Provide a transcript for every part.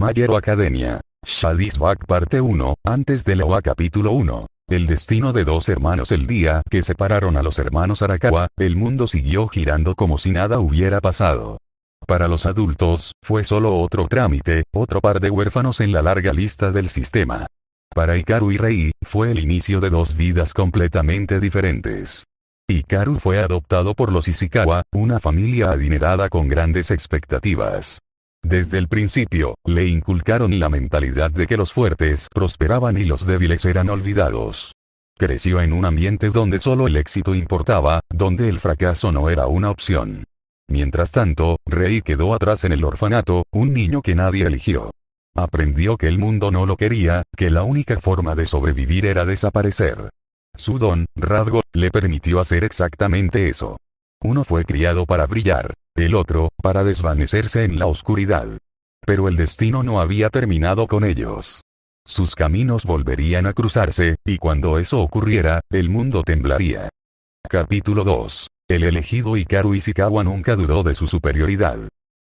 My Hero Academia. Shadis Back Parte 1, antes de Loa Capítulo 1. El destino de dos hermanos. El día que separaron a los hermanos Arakawa, el mundo siguió girando como si nada hubiera pasado. Para los adultos, fue solo otro trámite, otro par de huérfanos en la larga lista del sistema. Para Hikaru y Rei, fue el inicio de dos vidas completamente diferentes. Hikaru fue adoptado por los Ishikawa, una familia adinerada con grandes expectativas. Desde el principio, le inculcaron la mentalidad de que los fuertes prosperaban y los débiles eran olvidados. Creció en un ambiente donde solo el éxito importaba, donde el fracaso no era una opción. Mientras tanto, Rei quedó atrás en el orfanato, un niño que nadie eligió. Aprendió que el mundo no lo quería, que la única forma de sobrevivir era desaparecer. Su don, rasgo, le permitió hacer exactamente eso. Uno fue criado para brillar, el otro, para desvanecerse en la oscuridad. Pero el destino no había terminado con ellos. Sus caminos volverían a cruzarse, y cuando eso ocurriera, el mundo temblaría. Capítulo 2. El elegido Hikaru Ishikawa nunca dudó de su superioridad.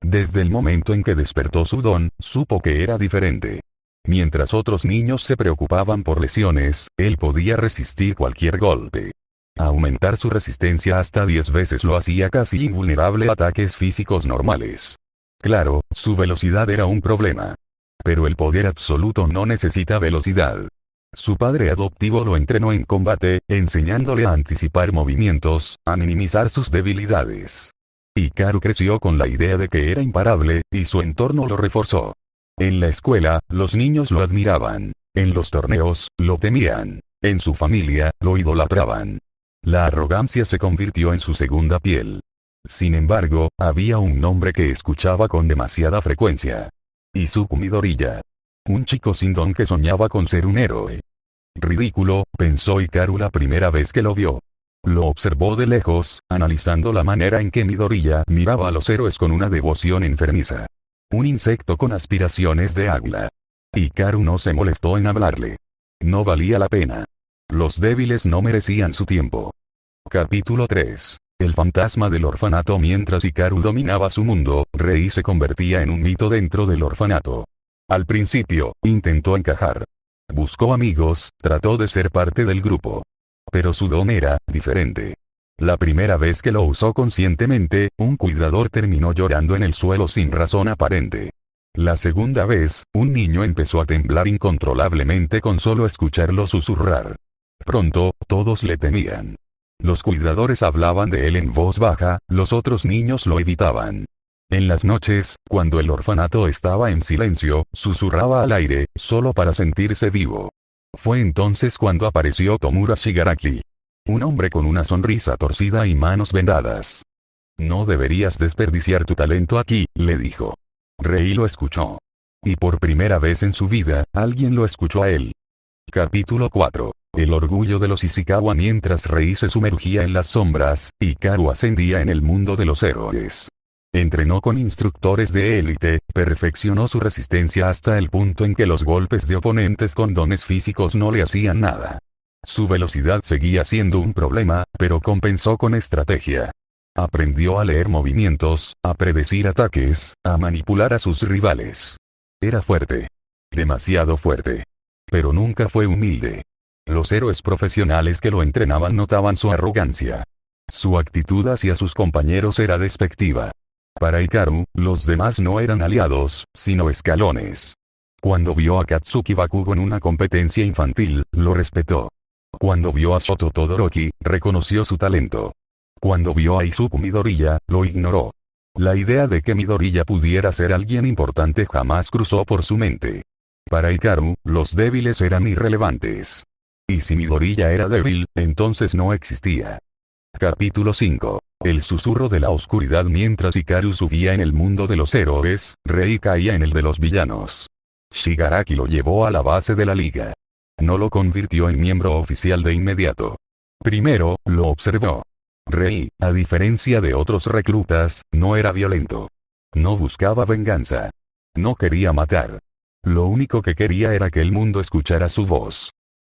Desde el momento en que despertó su don, supo que era diferente. Mientras otros niños se preocupaban por lesiones, él podía resistir cualquier golpe. Aumentar su resistencia hasta 10 veces lo hacía casi invulnerable a ataques físicos normales. Claro, su velocidad era un problema. Pero el poder absoluto no necesita velocidad. Su padre adoptivo lo entrenó en combate, enseñándole a anticipar movimientos, a minimizar sus debilidades. Hikaru creció con la idea de que era imparable, y su entorno lo reforzó. En la escuela, los niños lo admiraban. En los torneos, lo temían. En su familia, lo idolatraban. La arrogancia se convirtió en su segunda piel. Sin embargo, había un nombre que escuchaba con demasiada frecuencia. Izuku Midoriya. Un chico sin don que soñaba con ser un héroe. Ridículo, pensó Hikaru la primera vez que lo vio. Lo observó de lejos, analizando la manera en que Midoriya miraba a los héroes con una devoción enfermiza. Un insecto con aspiraciones de águila. Hikaru no se molestó en hablarle. No valía la pena. Los débiles no merecían su tiempo. Capítulo 3. El fantasma del orfanato. Mientras Hikaru dominaba su mundo, Rei se convertía en un mito dentro del orfanato. Al principio, intentó encajar. Buscó amigos, trató de ser parte del grupo. Pero su don era diferente. La primera vez que lo usó conscientemente, un cuidador terminó llorando en el suelo sin razón aparente. La segunda vez, un niño empezó a temblar incontrolablemente con solo escucharlo susurrar. Pronto, todos le temían. Los cuidadores hablaban de él en voz baja, los otros niños lo evitaban. En las noches, cuando el orfanato estaba en silencio, susurraba al aire, solo para sentirse vivo. Fue entonces cuando apareció Tomura Shigaraki. Un hombre con una sonrisa torcida y manos vendadas. No deberías desperdiciar tu talento aquí, le dijo. Rei lo escuchó. Y por primera vez en su vida, alguien lo escuchó a él. Capítulo 4. El orgullo de los Ishikawa. Mientras Rei se sumergía en las sombras, Hikaru ascendía en el mundo de los héroes. Entrenó con instructores de élite, perfeccionó su resistencia hasta el punto en que los golpes de oponentes con dones físicos no le hacían nada. Su velocidad seguía siendo un problema, pero compensó con estrategia. Aprendió a leer movimientos, a predecir ataques, a manipular a sus rivales. Era fuerte. Demasiado fuerte. Pero nunca fue humilde. Los héroes profesionales que lo entrenaban notaban su arrogancia. Su actitud hacia sus compañeros era despectiva. Para Hikaru, los demás no eran aliados, sino escalones. Cuando vio a Katsuki Bakugo en una competencia infantil, lo respetó. Cuando vio a Shoto Todoroki, reconoció su talento. Cuando vio a Izuku Midoriya, lo ignoró. La idea de que Midoriya pudiera ser alguien importante jamás cruzó por su mente. Para Hikaru, los débiles eran irrelevantes. Y si Midoriya era débil, entonces no existía. Capítulo 5. El susurro de la oscuridad. Mientras Hikaru subía en el mundo de los héroes, Rei caía en el de los villanos. Shigaraki lo llevó a la base de la liga. No lo convirtió en miembro oficial de inmediato. Primero, lo observó. Rei, a diferencia de otros reclutas, no era violento. No buscaba venganza. No quería matar. Lo único que quería era que el mundo escuchara su voz.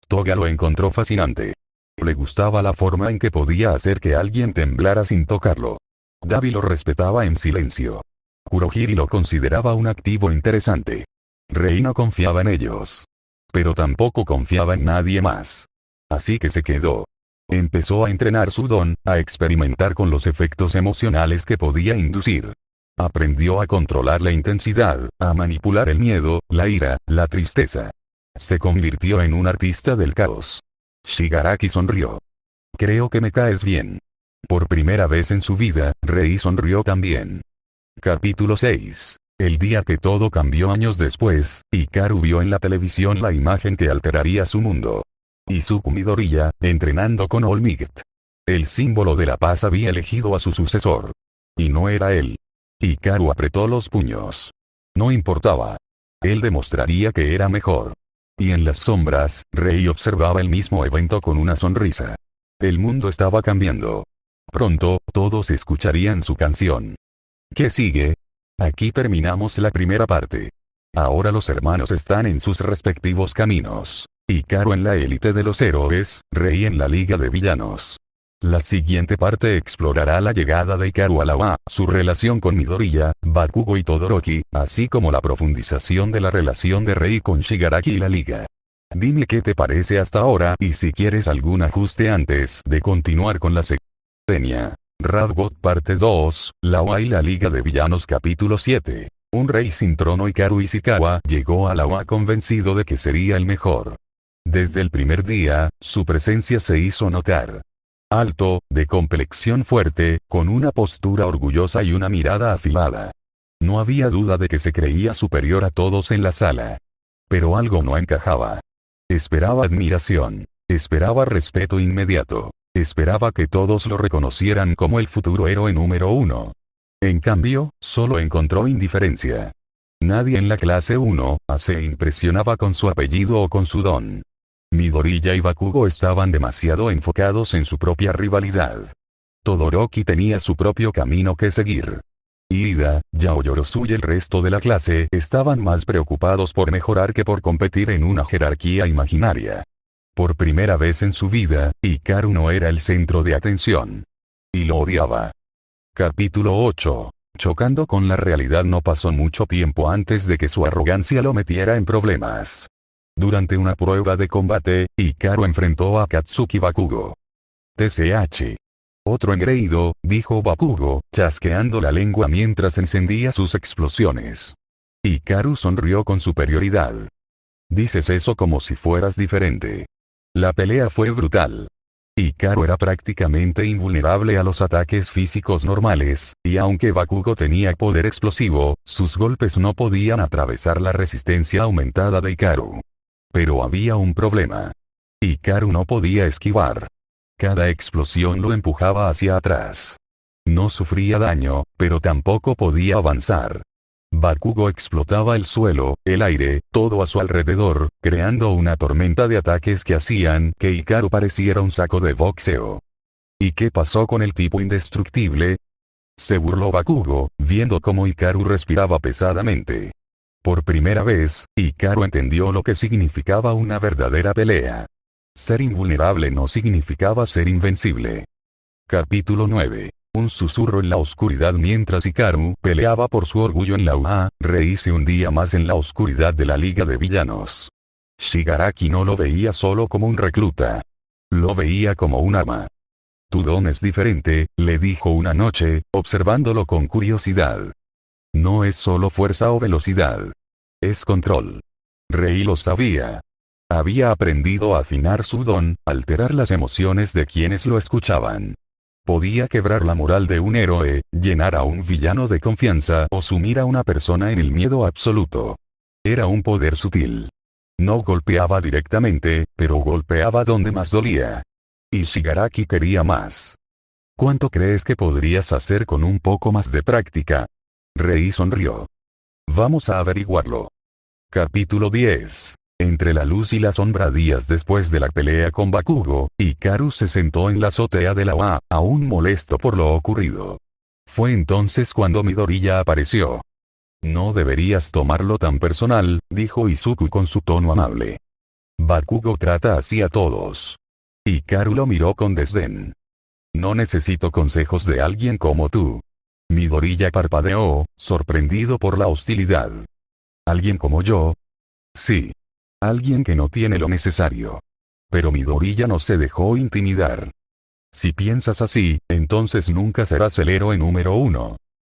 Toga lo encontró fascinante. Le gustaba la forma en que podía hacer que alguien temblara sin tocarlo. Dabi lo respetaba en silencio. Kurohiri lo consideraba un activo interesante. Rei no confiaba en ellos. Pero tampoco confiaba en nadie más. Así que se quedó. Empezó a entrenar su don, a experimentar con los efectos emocionales que podía inducir. Aprendió a controlar la intensidad, a manipular el miedo, la ira, la tristeza. Se convirtió en un artista del caos. Shigaraki sonrió. Creo que me caes bien. Por primera vez en su vida, Rei sonrió también. Capítulo 6. El día que todo cambió años después, Hikaru vio en la televisión la imagen que alteraría su mundo. Izuku Midoriya, entrenando con All Might. El símbolo de la paz había elegido a su sucesor. Y no era él. Hikaru apretó los puños. No importaba. Él demostraría que era mejor. Y en las sombras, Rei observaba el mismo evento con una sonrisa. El mundo estaba cambiando. Pronto, todos escucharían su canción. ¿Qué sigue? Aquí terminamos la primera parte. Ahora los hermanos están en sus respectivos caminos. Hikaru en la élite de los héroes, Rei en la liga de villanos. La siguiente parte explorará la llegada de Hikaru a la UA, su relación con Midoriya, Bakugo y Todoroki, así como la profundización de la relación de Rei con Shigaraki y la liga. Dime qué te parece hasta ahora y si quieres algún ajuste antes de continuar con la secuencia. Radgot parte 2, la UA y la liga de villanos capítulo 7. Un rey sin trono. Hikaru Ishikawa llegó a la UA convencido de que sería el mejor. Desde el primer día, su presencia se hizo notar. Alto, de complexión fuerte, con una postura orgullosa y una mirada afilada. No había duda de que se creía superior a todos en la sala. Pero algo no encajaba. Esperaba admiración. Esperaba respeto inmediato. Esperaba que todos lo reconocieran como el futuro héroe número 1. En cambio, solo encontró indiferencia. Nadie en la clase 1 se impresionaba con su apellido o con su don. Midoriya y Bakugo estaban demasiado enfocados en su propia rivalidad. Todoroki tenía su propio camino que seguir. Ida, Yaoyorozu y el resto de la clase estaban más preocupados por mejorar que por competir en una jerarquía imaginaria. Por primera vez en su vida, Hikaru no era el centro de atención. Y lo odiaba. Capítulo 8. Chocando con la realidad. No pasó mucho tiempo antes de que su arrogancia lo metiera en problemas. Durante una prueba de combate, Hikaru enfrentó a Katsuki Bakugo. TCH. Otro engreído, dijo Bakugo, chasqueando la lengua mientras encendía sus explosiones. Hikaru sonrió con superioridad. Dices eso como si fueras diferente. La pelea fue brutal. Hikaru era prácticamente invulnerable a los ataques físicos normales, y aunque Bakugo tenía poder explosivo, sus golpes no podían atravesar la resistencia aumentada de Hikaru. Pero había un problema. Hikaru no podía esquivar. Cada explosión lo empujaba hacia atrás. No sufría daño, pero tampoco podía avanzar. Bakugo explotaba el suelo, el aire, todo a su alrededor, creando una tormenta de ataques que hacían que Hikaru pareciera un saco de boxeo. ¿Y qué pasó con el tipo indestructible? Se burló Bakugo, viendo cómo Hikaru respiraba pesadamente. Por primera vez, Hikaru entendió lo que significaba una verdadera pelea. Ser invulnerable no significaba ser invencible. Capítulo 9. Un susurro en la oscuridad. Mientras Hikaru peleaba por su orgullo en la UA, Rei se hundía más en la oscuridad de la liga de villanos. Shigaraki no lo veía solo como un recluta. Lo veía como un arma. Tu don es diferente, le dijo una noche, observándolo con curiosidad. No es solo fuerza o velocidad. Es control. Rei lo sabía. Había aprendido a afinar su don, alterar las emociones de quienes lo escuchaban. Podía quebrar la moral de un héroe, llenar a un villano de confianza o sumir a una persona en el miedo absoluto. Era un poder sutil. No golpeaba directamente, pero golpeaba donde más dolía. Y Shigaraki quería más. ¿Cuánto crees que podrías hacer con un poco más de práctica? Rei sonrió. Vamos a averiguarlo. Capítulo 10. Entre la luz y la sombra. Días después de la pelea con Bakugo, Hikaru se sentó en la azotea de la UA, aún molesto por lo ocurrido. Fue entonces cuando Midoriya apareció. No deberías tomarlo tan personal, dijo Izuku con su tono amable. Bakugo trata así a todos. Hikaru lo miró con desdén. No necesito consejos de alguien como tú. Midoriya parpadeó, sorprendido por la hostilidad. ¿Alguien como yo? Sí. Alguien que no tiene lo necesario. Pero Midoriya no se dejó intimidar. Si piensas así, entonces nunca serás el héroe número 1.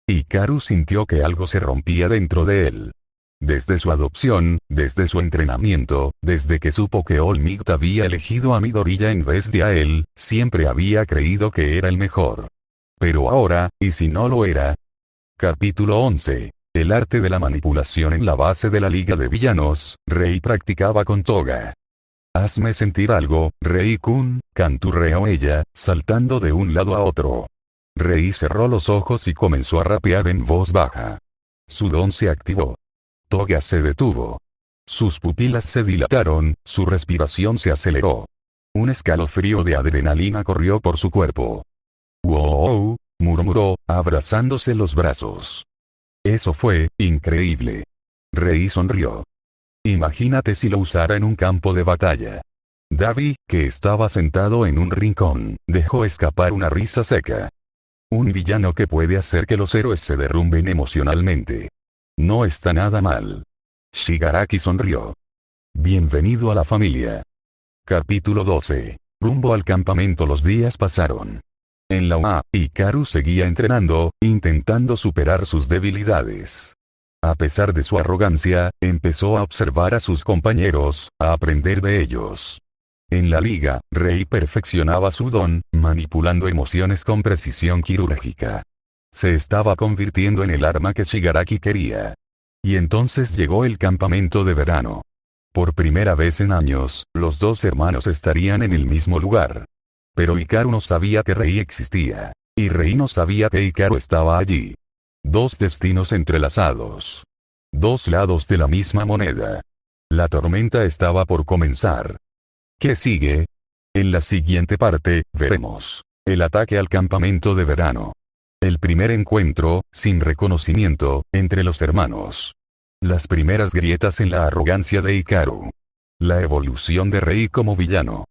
Hikaru sintió que algo se rompía dentro de él. Desde su adopción, desde su entrenamiento, desde que supo que All Might había elegido a Midoriya en vez de a él, siempre había creído que era el mejor. Pero ahora, ¿y si no lo era? Capítulo 11. El arte de la manipulación en la base de la Liga de Villanos, Rei practicaba con Toga. Hazme sentir algo, Rei-kun, canturreó ella, saltando de un lado a otro. Rei cerró los ojos y comenzó a rapear en voz baja. Su don se activó. Toga se detuvo. Sus pupilas se dilataron, su respiración se aceleró. Un escalofrío de adrenalina corrió por su cuerpo. ¡Wow! Murmuró, abrazándose los brazos. Eso fue increíble. Rei sonrió. Imagínate si lo usara en un campo de batalla. Davi, que estaba sentado en un rincón, dejó escapar una risa seca. Un villano que puede hacer que los héroes se derrumben emocionalmente. No está nada mal. Shigaraki sonrió. Bienvenido a la familia. Capítulo 12. Rumbo al campamento. Los días pasaron. En la UA, Hikaru seguía entrenando, intentando superar sus debilidades. A pesar de su arrogancia, empezó a observar a sus compañeros, a aprender de ellos. En la liga, Rei perfeccionaba su don, manipulando emociones con precisión quirúrgica. Se estaba convirtiendo en el arma que Shigaraki quería. Y entonces llegó el campamento de verano. Por primera vez en años, los dos hermanos estarían en el mismo lugar. Pero Hikaru no sabía que Rei existía. Y Rei no sabía que Hikaru estaba allí. Dos destinos entrelazados. Dos lados de la misma moneda. La tormenta estaba por comenzar. ¿Qué sigue? En la siguiente parte, veremos el ataque al campamento de verano. El primer encuentro, sin reconocimiento, entre los hermanos. Las primeras grietas en la arrogancia de Hikaru. La evolución de Rei como villano.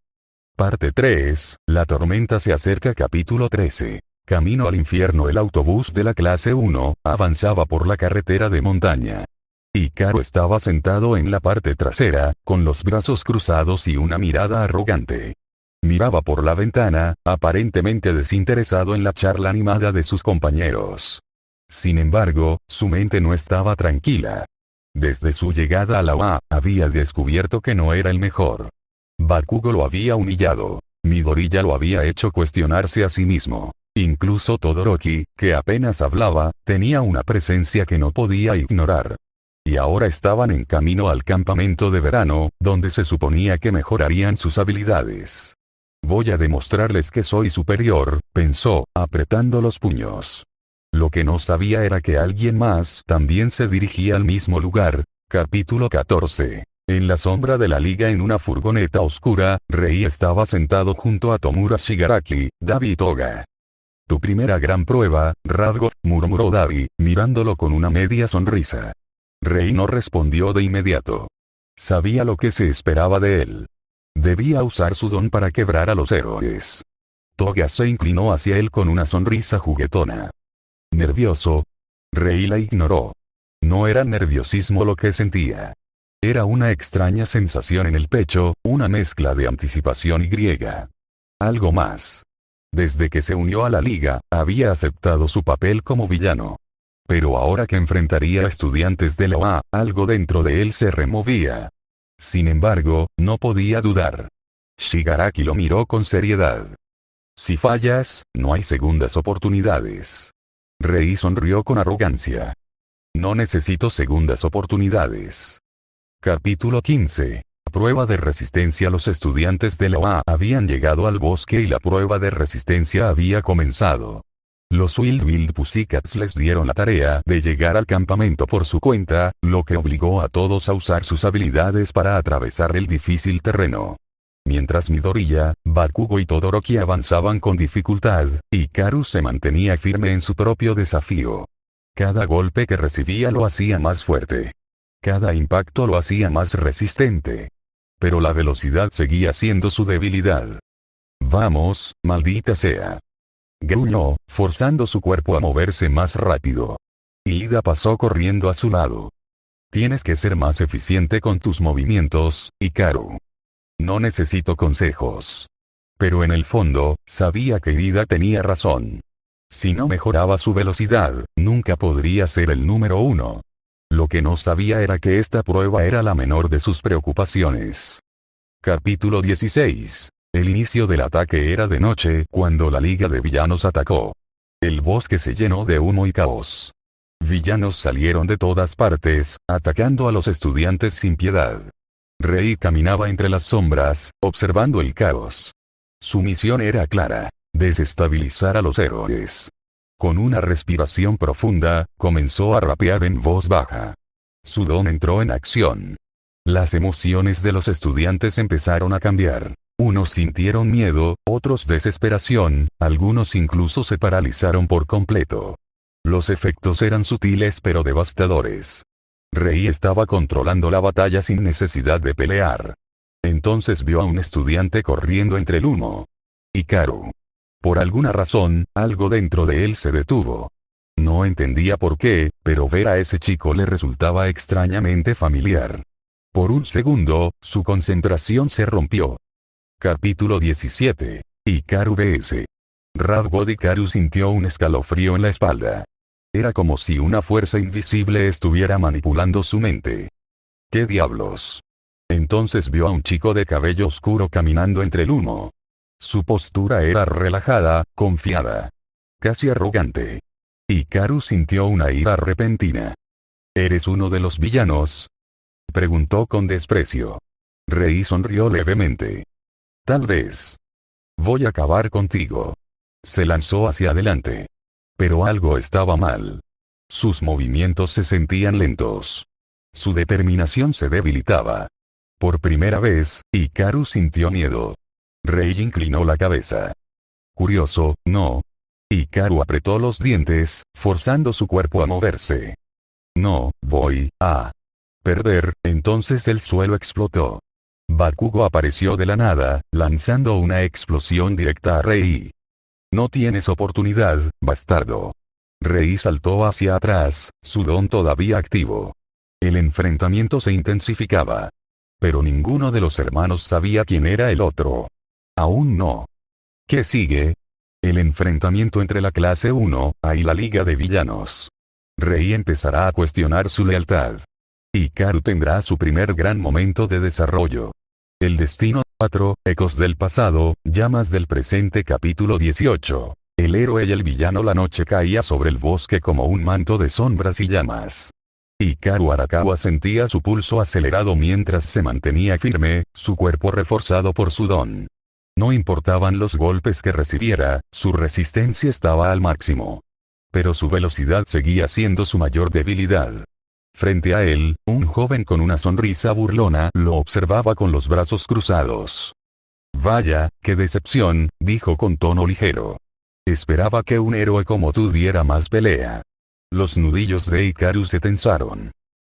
Parte 3, la tormenta se acerca. Capítulo 13. Camino al infierno. El autobús de la clase 1, avanzaba por la carretera de montaña. Hikaru estaba sentado en la parte trasera, con los brazos cruzados y una mirada arrogante. Miraba por la ventana, aparentemente desinteresado en la charla animada de sus compañeros. Sin embargo, su mente no estaba tranquila. Desde su llegada a la UA, había descubierto que no era el mejor. Bakugo lo había humillado. Midoriya lo había hecho cuestionarse a sí mismo. Incluso Todoroki, que apenas hablaba, tenía una presencia que no podía ignorar. Y ahora estaban en camino al campamento de verano, donde se suponía que mejorarían sus habilidades. Voy a demostrarles que soy superior, pensó, apretando los puños. Lo que no sabía era que alguien más también se dirigía al mismo lugar. Capítulo 14. En la sombra de la liga, en una furgoneta oscura, Rei estaba sentado junto a Tomura, Shigaraki, Davi y Toga. Tu primera gran prueba, Radgoth, murmuró Davi, mirándolo con una media sonrisa. Rei no respondió de inmediato. Sabía lo que se esperaba de él. Debía usar su don para quebrar a los héroes. Toga se inclinó hacia él con una sonrisa juguetona. ¿Nervioso? Rei la ignoró. No era nerviosismo lo que sentía. Era una extraña sensación en el pecho, una mezcla de anticipación y griega. Algo más. Desde que se unió a la liga, había aceptado su papel como villano. Pero ahora que enfrentaría a estudiantes de la UA, algo dentro de él se removía. Sin embargo, no podía dudar. Shigaraki lo miró con seriedad. Si fallas, no hay segundas oportunidades. Rei sonrió con arrogancia. No necesito segundas oportunidades. Capítulo 15. Prueba de resistencia. Los estudiantes de la UA habían llegado al bosque y la prueba de resistencia había comenzado. Los Wild Pussycats les dieron la tarea de llegar al campamento por su cuenta, lo que obligó a todos a usar sus habilidades para atravesar el difícil terreno. Mientras Midoriya, Bakugo y Todoroki avanzaban con dificultad, Hikaru se mantenía firme en su propio desafío. Cada golpe que recibía lo hacía más fuerte. Cada impacto lo hacía más resistente. Pero la velocidad seguía siendo su debilidad. Vamos, maldita sea. Gruñó, forzando su cuerpo a moverse más rápido. Ida pasó corriendo a su lado. Tienes que ser más eficiente con tus movimientos, Hikaru. No necesito consejos. Pero en el fondo, sabía que Ida tenía razón. Si no mejoraba su velocidad, nunca podría ser el número 1. Lo que no sabía era que esta prueba era la menor de sus preocupaciones. Capítulo 16. El inicio del ataque era de noche cuando la Liga de Villanos atacó. El bosque se llenó de humo y caos. Villanos salieron de todas partes, atacando a los estudiantes sin piedad. Rei caminaba entre las sombras, observando el caos. Su misión era clara: desestabilizar a los héroes. Con una respiración profunda, comenzó a rapear en voz baja. Su don entró en acción. Las emociones de los estudiantes empezaron a cambiar. Unos sintieron miedo, otros desesperación, algunos incluso se paralizaron por completo. Los efectos eran sutiles pero devastadores. Rei estaba controlando la batalla sin necesidad de pelear. Entonces vio a un estudiante corriendo entre el humo. Hikaru. Por alguna razón, algo dentro de él se detuvo. No entendía por qué, pero ver a ese chico le resultaba extrañamente familiar. Por un segundo, su concentración se rompió. Capítulo 17. Hikaru vs. Rad God. Hikaru sintió un escalofrío en la espalda. Era como si una fuerza invisible estuviera manipulando su mente. ¿Qué diablos? Entonces vio a un chico de cabello oscuro caminando entre el humo. Su postura era relajada, confiada. Casi arrogante. Hikaru sintió una ira repentina. ¿Eres uno de los villanos?, preguntó con desprecio. Rei sonrió levemente. Tal vez. Voy a acabar contigo. Se lanzó hacia adelante. Pero algo estaba mal. Sus movimientos se sentían lentos. Su determinación se debilitaba. Por primera vez, Hikaru sintió miedo. Rei inclinó la cabeza. Curioso, ¿no? Hikaru apretó los dientes, forzando su cuerpo a moverse. No, voy a perder. Entonces el suelo explotó. Bakugo apareció de la nada, lanzando una explosión directa a Rei. No tienes oportunidad, bastardo. Rei saltó hacia atrás, su don todavía activo. El enfrentamiento se intensificaba. Pero ninguno de los hermanos sabía quién era el otro. Aún no. ¿Qué sigue? El enfrentamiento entre la clase 1A y la Liga de Villanos. Rei empezará a cuestionar su lealtad. Hikaru tendrá su primer gran momento de desarrollo. El destino 4, ecos del pasado, llamas del presente. Capítulo 18. El héroe y el villano. La noche caía sobre el bosque como un manto de sombras y llamas. Hikaru Arakawa sentía su pulso acelerado mientras se mantenía firme, su cuerpo reforzado por su don. No importaban los golpes que recibiera, su resistencia estaba al máximo. Pero su velocidad seguía siendo su mayor debilidad. Frente a él, un joven con una sonrisa burlona lo observaba con los brazos cruzados. Vaya, qué decepción, dijo con tono ligero. Esperaba que un héroe como tú diera más pelea. Los nudillos de Hikaru se tensaron.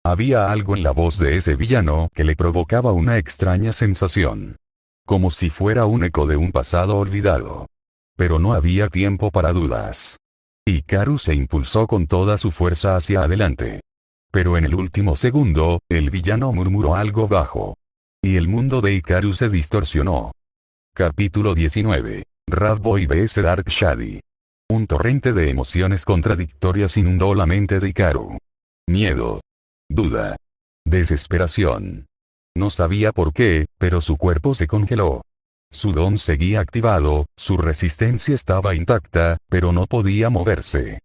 Había algo en la voz de ese villano que le provocaba una extraña sensación. Como si fuera un eco de un pasado olvidado. Pero no había tiempo para dudas. Hikaru se impulsó con toda su fuerza hacia adelante. Pero en el último segundo, el villano murmuró algo bajo. Y el mundo de Hikaru se distorsionó. Capítulo 19. Rad Boy vs Dark Shady. Un torrente de emociones contradictorias inundó la mente de Hikaru. Miedo. Duda. Desesperación. No sabía por qué, pero su cuerpo se congeló. Su don seguía activado, su resistencia estaba intacta, pero no podía moverse.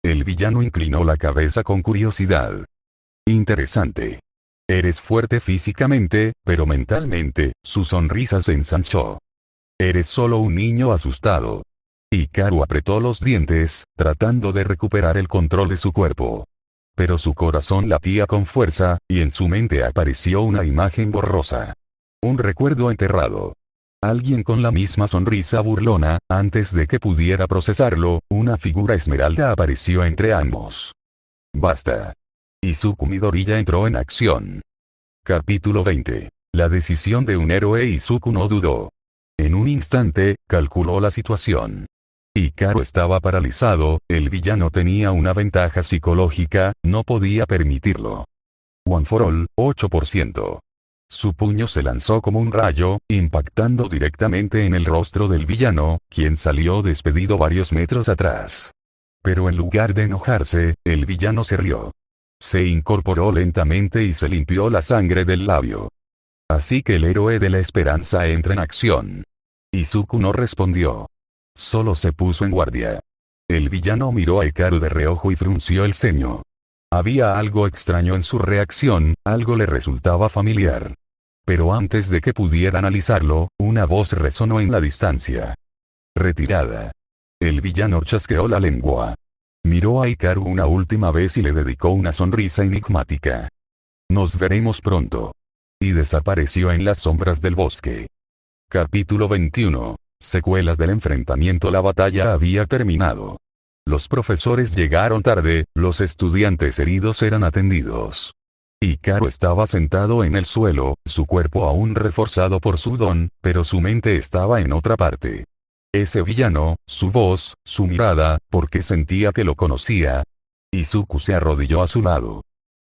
El villano inclinó la cabeza con curiosidad. Interesante. Eres fuerte físicamente, pero mentalmente, su sonrisa se ensanchó. Eres solo un niño asustado. Hikaru apretó los dientes, tratando de recuperar el control de su cuerpo. Pero su corazón latía con fuerza, y en su mente apareció una imagen borrosa. Un recuerdo enterrado. Alguien con la misma sonrisa burlona. Antes de que pudiera procesarlo, una figura esmeralda apareció entre ambos. Basta. Izuku Midoriya entró en acción. Capítulo 20. La decisión de un héroe. Izuku no dudó. En un instante, calculó la situación. Hikaru estaba paralizado, el villano tenía una ventaja psicológica, no podía permitirlo. One for all, 8%. Su puño se lanzó como un rayo, impactando directamente en el rostro del villano, quien salió despedido varios metros atrás. Pero en lugar de enojarse, el villano se rió. Se incorporó lentamente y se limpió la sangre del labio. Así que el héroe de la esperanza entra en acción. Izuku no respondió. Solo se puso en guardia. El villano miró a Hikaru de reojo y frunció el ceño. Había algo extraño en su reacción, algo le resultaba familiar. Pero antes de que pudiera analizarlo, una voz resonó en la distancia. Retirada. El villano chasqueó la lengua. Miró a Hikaru una última vez y le dedicó una sonrisa enigmática. Nos veremos pronto. Y desapareció en las sombras del bosque. Capítulo 21. Secuelas del enfrentamiento. La batalla había terminado. Los profesores llegaron tarde, los estudiantes heridos eran atendidos. Hikaru estaba sentado en el suelo, su cuerpo aún reforzado por su don, pero su mente estaba en otra parte. Ese villano, su voz, su mirada, porque sentía que lo conocía. Izuku se arrodilló a su lado.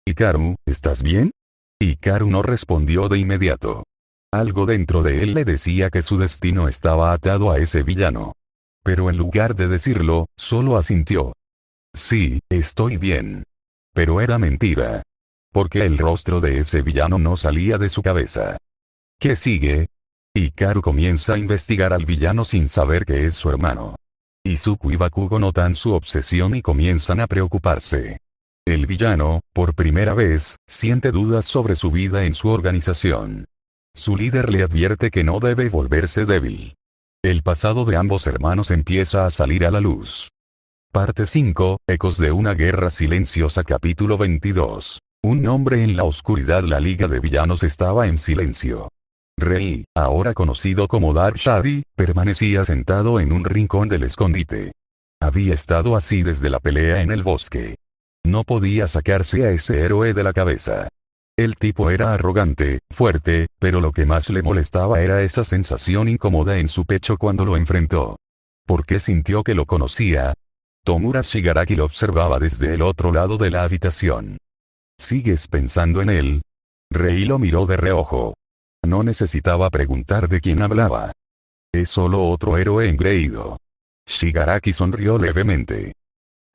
Hikaru, ¿estás bien? Hikaru no respondió de inmediato. Algo dentro de él le decía que su destino estaba atado a ese villano. Pero en lugar de decirlo, solo asintió. Sí, estoy bien. Pero era mentira. Porque el rostro de ese villano no salía de su cabeza. ¿Qué sigue? Hikaru comienza a investigar al villano sin saber que es su hermano. Izuku y Bakugo notan su obsesión y comienzan a preocuparse. El villano, por primera vez, siente dudas sobre su vida en su organización. Su líder le advierte que no debe volverse débil. El pasado de ambos hermanos empieza a salir a la luz. Parte 5, Ecos de una guerra silenciosa. Capítulo 22. Un hombre en la oscuridad. La liga de villanos estaba en silencio. Rei, ahora conocido como Dark Shady, permanecía sentado en un rincón del escondite. Había estado así desde la pelea en el bosque. No podía sacarse a ese héroe de la cabeza. El tipo era arrogante, fuerte, pero lo que más le molestaba era esa sensación incómoda en su pecho cuando lo enfrentó. ¿Por qué sintió que lo conocía? Tomura Shigaraki lo observaba desde el otro lado de la habitación. ¿Sigues pensando en él? Rei lo miró de reojo. No necesitaba preguntar de quién hablaba. Es solo otro héroe engreído. Shigaraki sonrió levemente.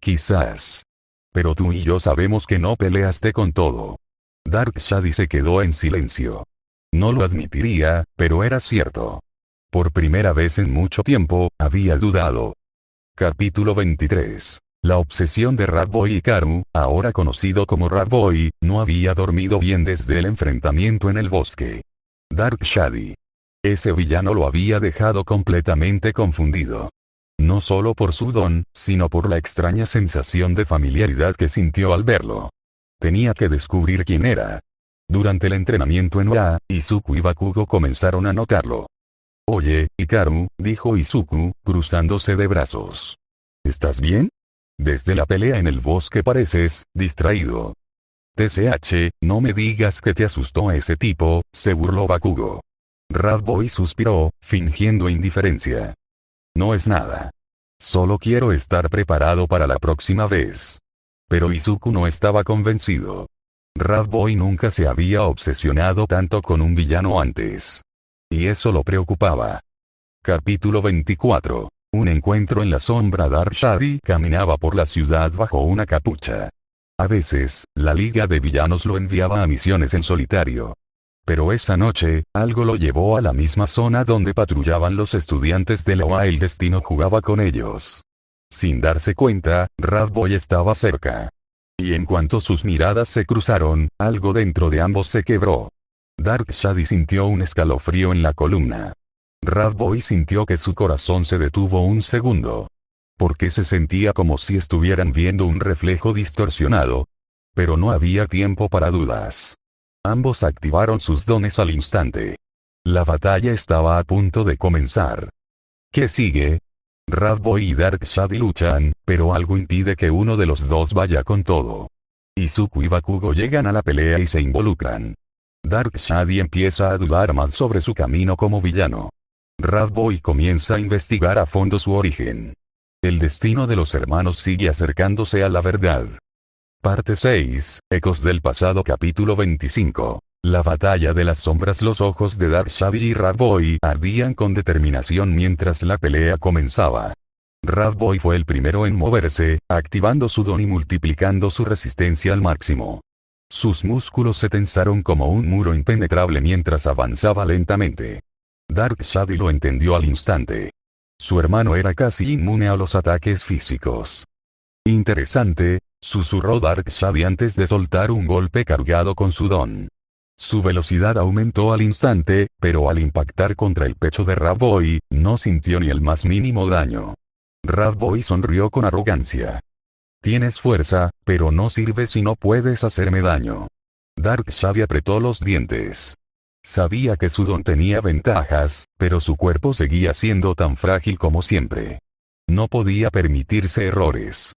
Quizás. Pero tú y yo sabemos que no peleaste con todo. Dark Shady se quedó en silencio. No lo admitiría, pero era cierto. Por primera vez en mucho tiempo, había dudado. Capítulo 23. La obsesión de Rat-Boy. Hikaru, ahora conocido como Rat-Boy, no había dormido bien desde el enfrentamiento en el bosque. Dark Shady. Ese villano lo había dejado completamente confundido. No solo por su don, sino por la extraña sensación de familiaridad que sintió al verlo. Tenía que descubrir quién era. Durante el entrenamiento en OA, Izuku y Bakugo comenzaron a notarlo. Oye, Hikaru, dijo Izuku, cruzándose de brazos. ¿Estás bien? Desde la pelea en el bosque pareces distraído. TCH, no me digas que te asustó ese tipo, se burló Bakugo. Rat-Boy suspiró, fingiendo indiferencia. No es nada. Solo quiero estar preparado para la próxima vez. Pero Izuku no estaba convencido. Rat-Boy nunca se había obsesionado tanto con un villano antes. Y eso lo preocupaba. Capítulo 24. Un encuentro en la sombra. Dark Shady caminaba por la ciudad bajo una capucha. A veces, la liga de villanos lo enviaba a misiones en solitario. Pero esa noche, algo lo llevó a la misma zona donde patrullaban los estudiantes de la OA. El destino jugaba con ellos. Sin darse cuenta, Rat-Boy estaba cerca. Y en cuanto sus miradas se cruzaron, algo dentro de ambos se quebró. Dark Shady sintió un escalofrío en la columna. Rat-Boy sintió que su corazón se detuvo un segundo. Porque se sentía como si estuvieran viendo un reflejo distorsionado. Pero no había tiempo para dudas. Ambos activaron sus dones al instante. La batalla estaba a punto de comenzar. ¿Qué sigue? Rat-Boy y Dark Shady luchan, pero algo impide que uno de los dos vaya con todo. Izuku y Bakugo llegan a la pelea y se involucran. Dark Shady empieza a dudar más sobre su camino como villano. Rat-Boy comienza a investigar a fondo su origen. El destino de los hermanos sigue acercándose a la verdad. Parte 6, Ecos del pasado capítulo 25. La batalla de las sombras. Los ojos de Darkshadi y Rat-Boy ardían con determinación mientras la pelea comenzaba. Rat-Boy fue el primero en moverse, activando su don y multiplicando su resistencia al máximo. Sus músculos se tensaron como un muro impenetrable mientras avanzaba lentamente. Darkshadi lo entendió al instante. Su hermano era casi inmune a los ataques físicos. Interesante, susurró Darkshadi antes de soltar un golpe cargado con su don. Su velocidad aumentó al instante, pero al impactar contra el pecho de Rat-Boy, no sintió ni el más mínimo daño. Rat-Boy sonrió con arrogancia. Tienes fuerza, pero no sirve si no puedes hacerme daño. Darkshadi apretó los dientes. Sabía que su don tenía ventajas, pero su cuerpo seguía siendo tan frágil como siempre. No podía permitirse errores.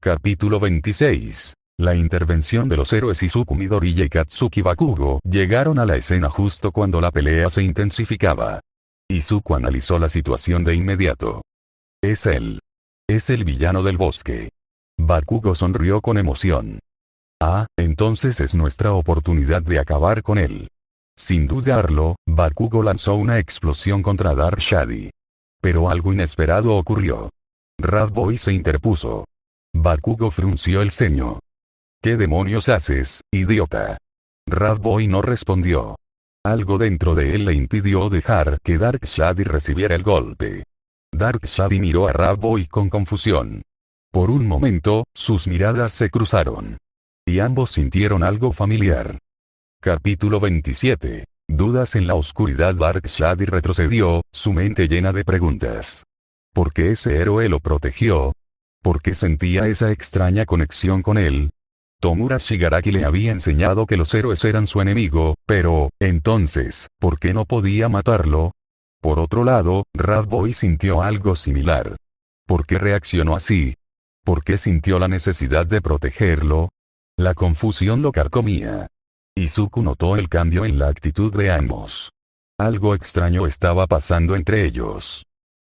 Capítulo 26. La intervención de los héroes Izuku Midoriya y Katsuki Bakugo llegaron a la escena justo cuando la pelea se intensificaba. Izuku analizó la situación de inmediato. Es él. Es el villano del bosque. Bakugo sonrió con emoción. Ah, entonces es nuestra oportunidad de acabar con él. Sin dudarlo, Bakugo lanzó una explosión contra Darkshadi. Pero algo inesperado ocurrió. Rat-Boy se interpuso. Bakugo frunció el ceño. ¿Qué demonios haces, idiota? Rat-Boy no respondió. Algo dentro de él le impidió dejar que Darkshadi recibiera el golpe. Darkshadi miró a Rat-Boy con confusión. Por un momento, sus miradas se cruzaron. Y ambos sintieron algo familiar. Capítulo 27. Dudas en la oscuridad. Darkshadi retrocedió, su mente llena de preguntas. ¿Por qué ese héroe lo protegió? ¿Por qué sentía esa extraña conexión con él? Tomura Shigaraki le había enseñado que los héroes eran su enemigo, pero, entonces, ¿por qué no podía matarlo? Por otro lado, Rat-Boy sintió algo similar. ¿Por qué reaccionó así? ¿Por qué sintió la necesidad de protegerlo? La confusión lo carcomía. Izuku notó el cambio en la actitud de ambos. Algo extraño estaba pasando entre ellos.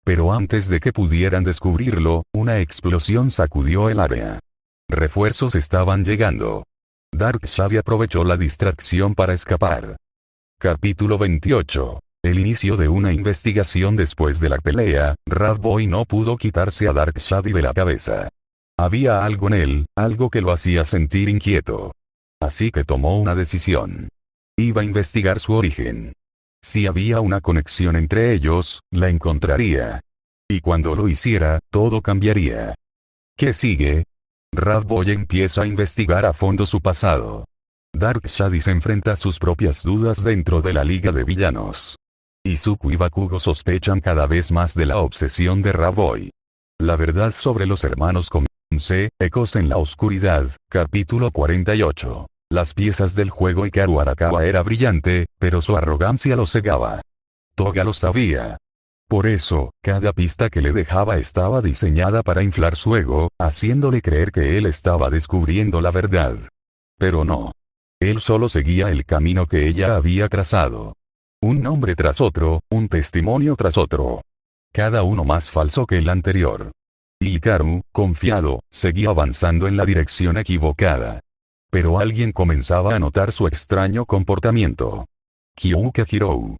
Pero antes de que pudieran descubrirlo, una explosión sacudió el área. Refuerzos estaban llegando. Darkshadi aprovechó la distracción para escapar. Capítulo 28. El inicio de una investigación. Después de la pelea, Rat-Boy no pudo quitarse a Darkshadi de la cabeza. Había algo en él, algo que lo hacía sentir inquieto. Así que tomó una decisión. Iba a investigar su origen. Si había una conexión entre ellos, la encontraría. Y cuando lo hiciera, todo cambiaría. ¿Qué sigue? Rat-Boy empieza a investigar a fondo su pasado. Darkshadi se enfrenta a sus propias dudas dentro de la Liga de Villanos. Izuku y Bakugo sospechan cada vez más de la obsesión de Rat-Boy. La verdad sobre los hermanos C. Ecos en la oscuridad. Capítulo 48. Las piezas del juego. Hikaru Arakawa era brillante, pero su arrogancia lo cegaba. Toga lo sabía. Por eso, cada pista que le dejaba estaba diseñada para inflar su ego, haciéndole creer que él estaba descubriendo la verdad. Pero no. Él solo seguía el camino que ella había trazado. Un nombre tras otro, un testimonio tras otro. Cada uno más falso que el anterior. Y Hikaru, confiado, seguía avanzando en la dirección equivocada. Pero alguien comenzaba a notar su extraño comportamiento. Kyouka Hirou.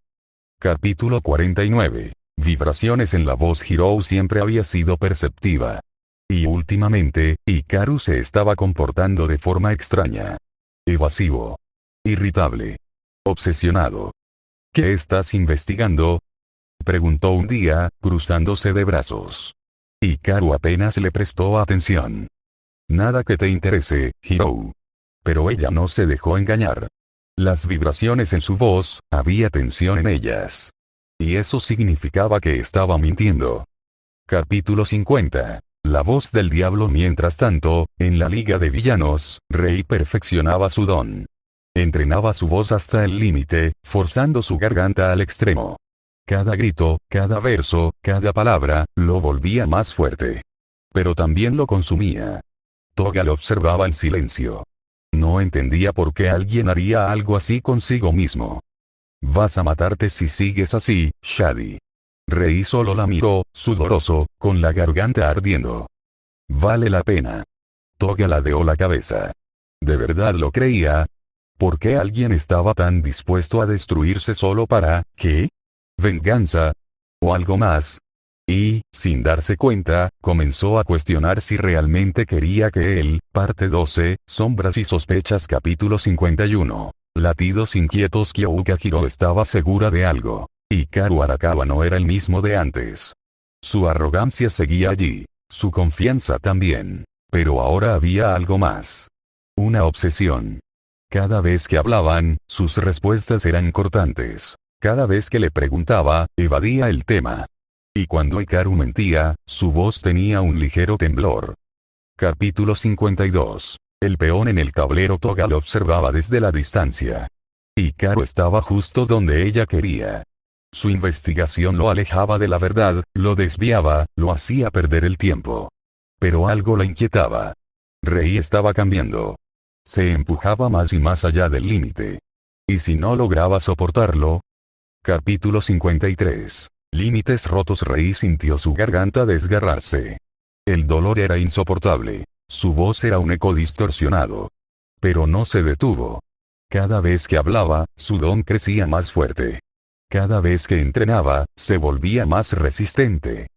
Capítulo 49. Vibraciones en la voz. Hirou siempre había sido perceptiva. Y últimamente, Hikaru se estaba comportando de forma extraña. Evasivo. Irritable. Obsesionado. ¿Qué estás investigando? Preguntó un día, cruzándose de brazos. Hikaru apenas le prestó atención. Nada que te interese, Hirou. Pero ella no se dejó engañar. Las vibraciones en su voz, había tensión en ellas. Y eso significaba que estaba mintiendo. Capítulo 50. La voz del diablo. Mientras tanto, en la Liga de Villanos, Rei perfeccionaba su don. Entrenaba su voz hasta el límite, forzando su garganta al extremo. Cada grito, cada verso, cada palabra, lo volvía más fuerte. Pero también lo consumía. Toga lo observaba en silencio. No entendía por qué alguien haría algo así consigo mismo. Vas a matarte si sigues así, Shadi. Rei solo la miró, sudoroso, con la garganta ardiendo. Vale la pena. Toga ladeó la cabeza. ¿De verdad lo creía? ¿Por qué alguien estaba tan dispuesto a destruirse solo para, qué? ¿Venganza? ¿O algo más? Y, sin darse cuenta, comenzó a cuestionar si realmente quería que él, parte 12, Sombras y sospechas capítulo 51. Latidos inquietos. Kyouka Hiro estaba segura de algo. Hikaru Arakawa no era el mismo de antes. Su arrogancia seguía allí. Su confianza también. Pero ahora había algo más. Una obsesión. Cada vez que hablaban, sus respuestas eran cortantes. Cada vez que le preguntaba, evadía el tema. Y cuando Hikaru mentía, su voz tenía un ligero temblor. Capítulo 52. El peón en el tablero. Toga lo observaba desde la distancia. Hikaru estaba justo donde ella quería. Su investigación lo alejaba de la verdad, lo desviaba, lo hacía perder el tiempo. Pero algo la inquietaba. Rei estaba cambiando. Se empujaba más y más allá del límite. ¿Y si no lograba soportarlo? Capítulo 53. Límites rotos. Rei sintió su garganta desgarrarse. El dolor era insoportable. Su voz era un eco distorsionado. Pero no se detuvo. Cada vez que hablaba, su don crecía más fuerte. Cada vez que entrenaba, se volvía más resistente.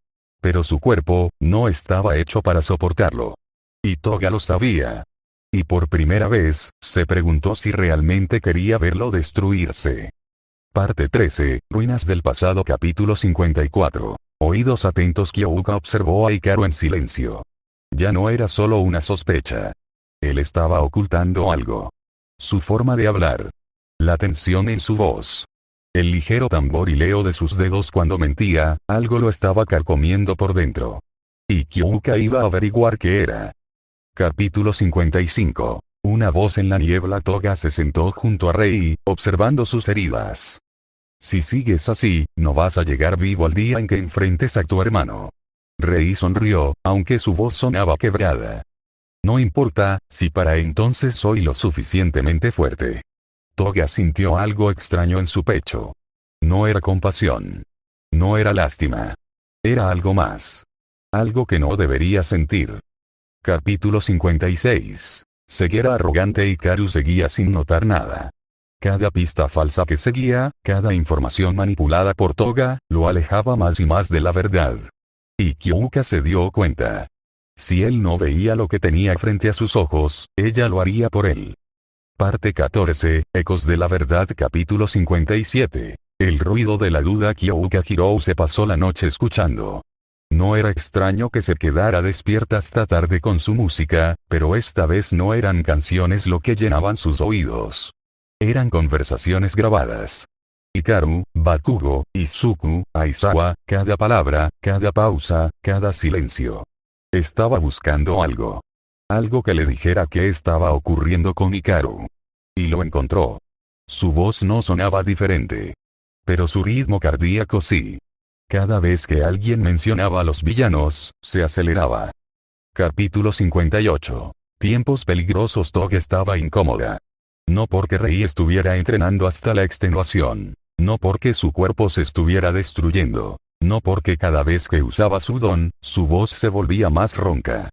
Pero su cuerpo, no estaba hecho para soportarlo. Y Toga lo sabía. Y por primera vez, se preguntó si realmente quería verlo destruirse. Parte 13, Ruinas del pasado capítulo 54. Oídos atentos. Kyouka observó a Hikaru en silencio. Ya no era solo una sospecha. Él estaba ocultando algo. Su forma de hablar. La tensión en su voz. El ligero tamborileo de sus dedos cuando mentía, algo lo estaba carcomiendo por dentro. Y Kyouka iba a averiguar qué era. Capítulo 55. Una voz en la niebla. Toga se sentó junto a Rei, observando sus heridas. Si sigues así, no vas a llegar vivo al día en que enfrentes a tu hermano. Rei sonrió, aunque su voz sonaba quebrada. No importa, si para entonces soy lo suficientemente fuerte. Toga sintió algo extraño en su pecho. No era compasión. No era lástima. Era algo más. Algo que no debería sentir. Capítulo 56. Ceguera arrogante. Hikaru seguía sin notar nada. Cada pista falsa que seguía, cada información manipulada por Toga, lo alejaba más y más de la verdad. Y Kyouka se dio cuenta. Si él no veía lo que tenía frente a sus ojos, ella lo haría por él. Parte 14, Ecos de la verdad capítulo 57. El ruido de la duda. Kyouka Hiro se pasó la noche escuchando. No era extraño que se quedara despierta hasta tarde con su música, pero esta vez no eran canciones lo que llenaban sus oídos. Eran conversaciones grabadas. Hikaru, Bakugo, Izuku, Aizawa, cada palabra, cada pausa, cada silencio. Estaba buscando algo. Algo que le dijera qué estaba ocurriendo con Hikaru. Y lo encontró. Su voz no sonaba diferente. Pero su ritmo cardíaco sí. Cada vez que alguien mencionaba a los villanos, se aceleraba. Capítulo 58. Tiempos peligrosos. Toga estaba incómoda. No porque Rei estuviera entrenando hasta la extenuación. No porque su cuerpo se estuviera destruyendo. No porque cada vez que usaba su don, su voz se volvía más ronca.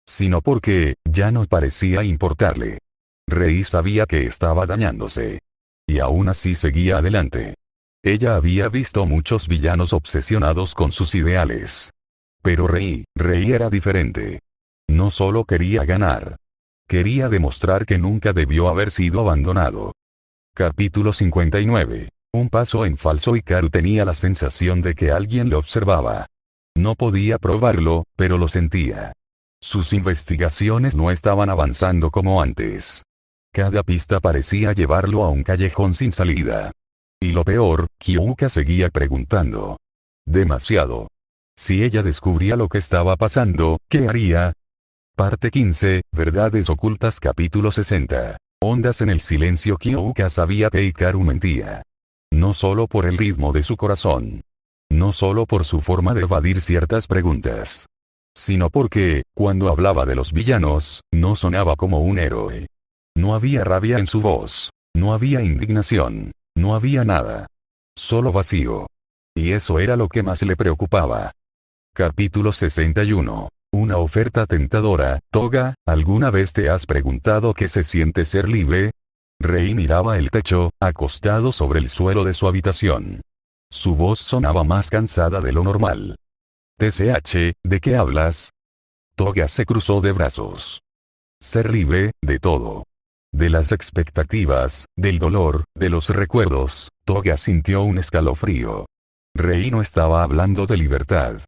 Sino porque, ya no parecía importarle. Rei sabía que estaba dañándose. Y aún así seguía adelante. Ella había visto muchos villanos obsesionados con sus ideales. Pero Rei era diferente. No solo quería ganar. Quería demostrar que nunca debió haber sido abandonado. Capítulo 59. Un paso en falso. Hikaru tenía la sensación de que alguien lo observaba. No podía probarlo, pero lo sentía. Sus investigaciones no estaban avanzando como antes. Cada pista parecía llevarlo a un callejón sin salida. Y lo peor, Kyouka seguía preguntando. Demasiado. Si ella descubría lo que estaba pasando, ¿qué haría? Parte 15, Verdades ocultas capítulo 60. Ondas en el silencio. Kyouka sabía que Hikaru mentía. No solo por el ritmo de su corazón. No solo por su forma de evadir ciertas preguntas. Sino porque, cuando hablaba de los villanos, no sonaba como un héroe. No había rabia en su voz. No había indignación. No había nada. Solo vacío. Y eso era lo que más le preocupaba. Capítulo 61. Una oferta tentadora. Toga, ¿alguna vez te has preguntado qué se siente ser libre? Rei miraba el techo, acostado sobre el suelo de su habitación. Su voz sonaba más cansada de lo normal. TCH, ¿de qué hablas? Toga se cruzó de brazos. Ser libre, de todo. De las expectativas, del dolor, de los recuerdos. Toga sintió un escalofrío. Rei no estaba hablando de libertad.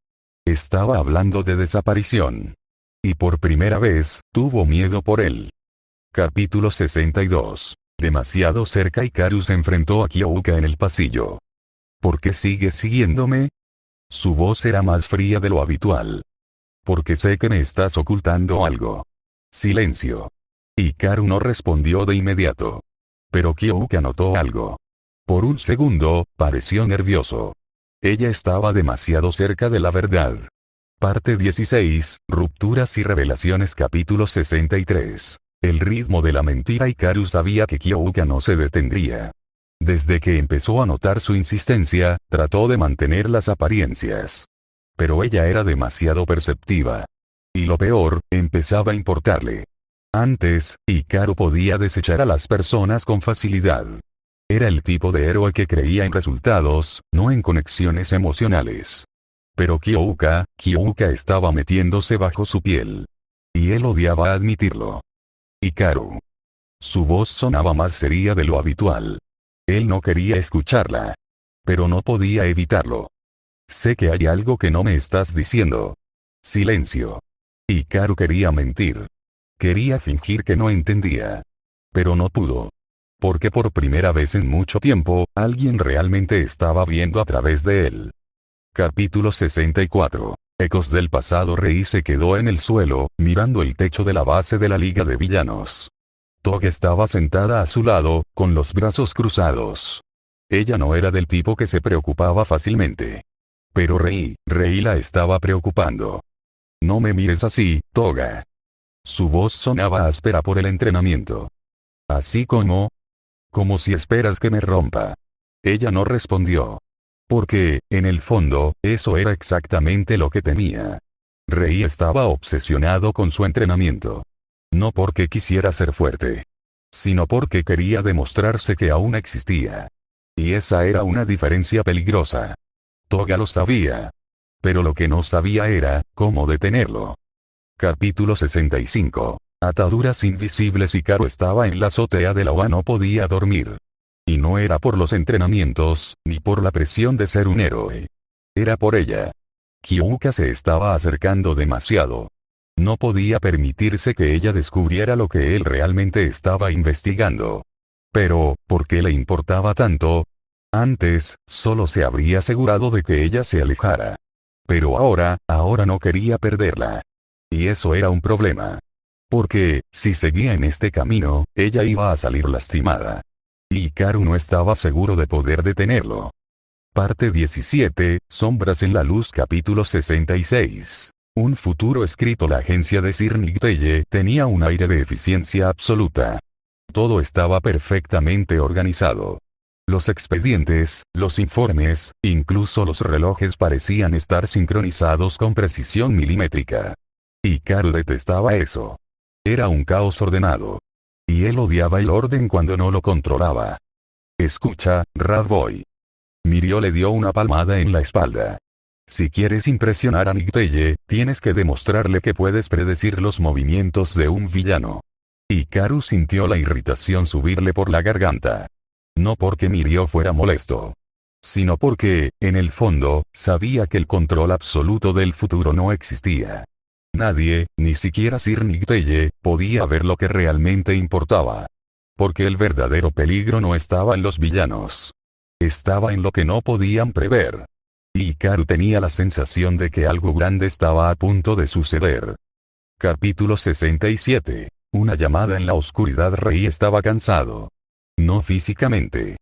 Estaba hablando de desaparición. Y por primera vez, tuvo miedo por él. Capítulo 62. Demasiado cerca. Hikaru se enfrentó a Kyouka en el pasillo. ¿Por qué sigues siguiéndome? Su voz era más fría de lo habitual. Porque sé que me estás ocultando algo. Silencio. Hikaru no respondió de inmediato. Pero Kyouka notó algo. Por un segundo, pareció nervioso. Ella estaba demasiado cerca de la verdad. Parte 16, Rupturas y Revelaciones. Capítulo 63. El ritmo de la mentira. Hikaru sabía que Kyouka no se detendría. Desde que empezó a notar su insistencia, trató de mantener las apariencias. Pero ella era demasiado perceptiva. Y lo peor, empezaba a importarle. Antes, Hikaru podía desechar a las personas con facilidad. Era el tipo de héroe que creía en resultados, no en conexiones emocionales. Pero Kyouka estaba metiéndose bajo su piel. Y él odiaba admitirlo. Hikaru. Su voz sonaba más seria de lo habitual. Él no quería escucharla. Pero no podía evitarlo. Sé que hay algo que no me estás diciendo. Silencio. Hikaru quería mentir. Quería fingir que no entendía. Pero no pudo. Porque por primera vez en mucho tiempo, alguien realmente estaba viendo a través de él. Capítulo 64. Ecos del pasado. Rei se quedó en el suelo, mirando el techo de la base de la Liga de Villanos. Toga estaba sentada a su lado, con los brazos cruzados. Ella no era del tipo que se preocupaba fácilmente. Pero Rei la estaba preocupando. No me mires así, Toga. Su voz sonaba áspera por el entrenamiento. Así como si esperas que me rompa. Ella no respondió. Porque, en el fondo, eso era exactamente lo que temía. Rei estaba obsesionado con su entrenamiento. No porque quisiera ser fuerte. Sino porque quería demostrarse que aún existía. Y esa era una diferencia peligrosa. Toga lo sabía. Pero lo que no sabía era, cómo detenerlo. Capítulo 65. Ataduras invisibles. Hikaru estaba en la azotea de la OA. No podía dormir. Y no era por los entrenamientos, ni por la presión de ser un héroe. Era por ella. Kyouka se estaba acercando demasiado. No podía permitirse que ella descubriera lo que él realmente estaba investigando. Pero, ¿por qué le importaba tanto? Antes, solo se habría asegurado de que ella se alejara. Pero ahora no quería perderla. Y eso era un problema. Porque, si seguía en este camino, ella iba a salir lastimada. Y Hikaru no estaba seguro de poder detenerlo. Parte 17, Sombras en la Luz. Capítulo 66. Un futuro escrito. La agencia de Sir Nighteye tenía un aire de eficiencia absoluta. Todo estaba perfectamente organizado. Los expedientes, los informes, incluso los relojes parecían estar sincronizados con precisión milimétrica. Hikaru detestaba eso. Era un caos ordenado. Y él odiaba el orden cuando no lo controlaba. Escucha, Radboy. Mirio le dio una palmada en la espalda. Si quieres impresionar a Nighteye, tienes que demostrarle que puedes predecir los movimientos de un villano. Hikaru sintió la irritación subirle por la garganta. No porque Mirio fuera molesto. Sino porque, en el fondo, sabía que el control absoluto del futuro no existía. Nadie, ni siquiera Sir Nighteye, podía ver lo que realmente importaba. Porque el verdadero peligro no estaba en los villanos. Estaba en lo que no podían prever. Hikaru tenía la sensación de que algo grande estaba a punto de suceder. Capítulo 67. Una llamada en la oscuridad. Rei estaba cansado. No físicamente.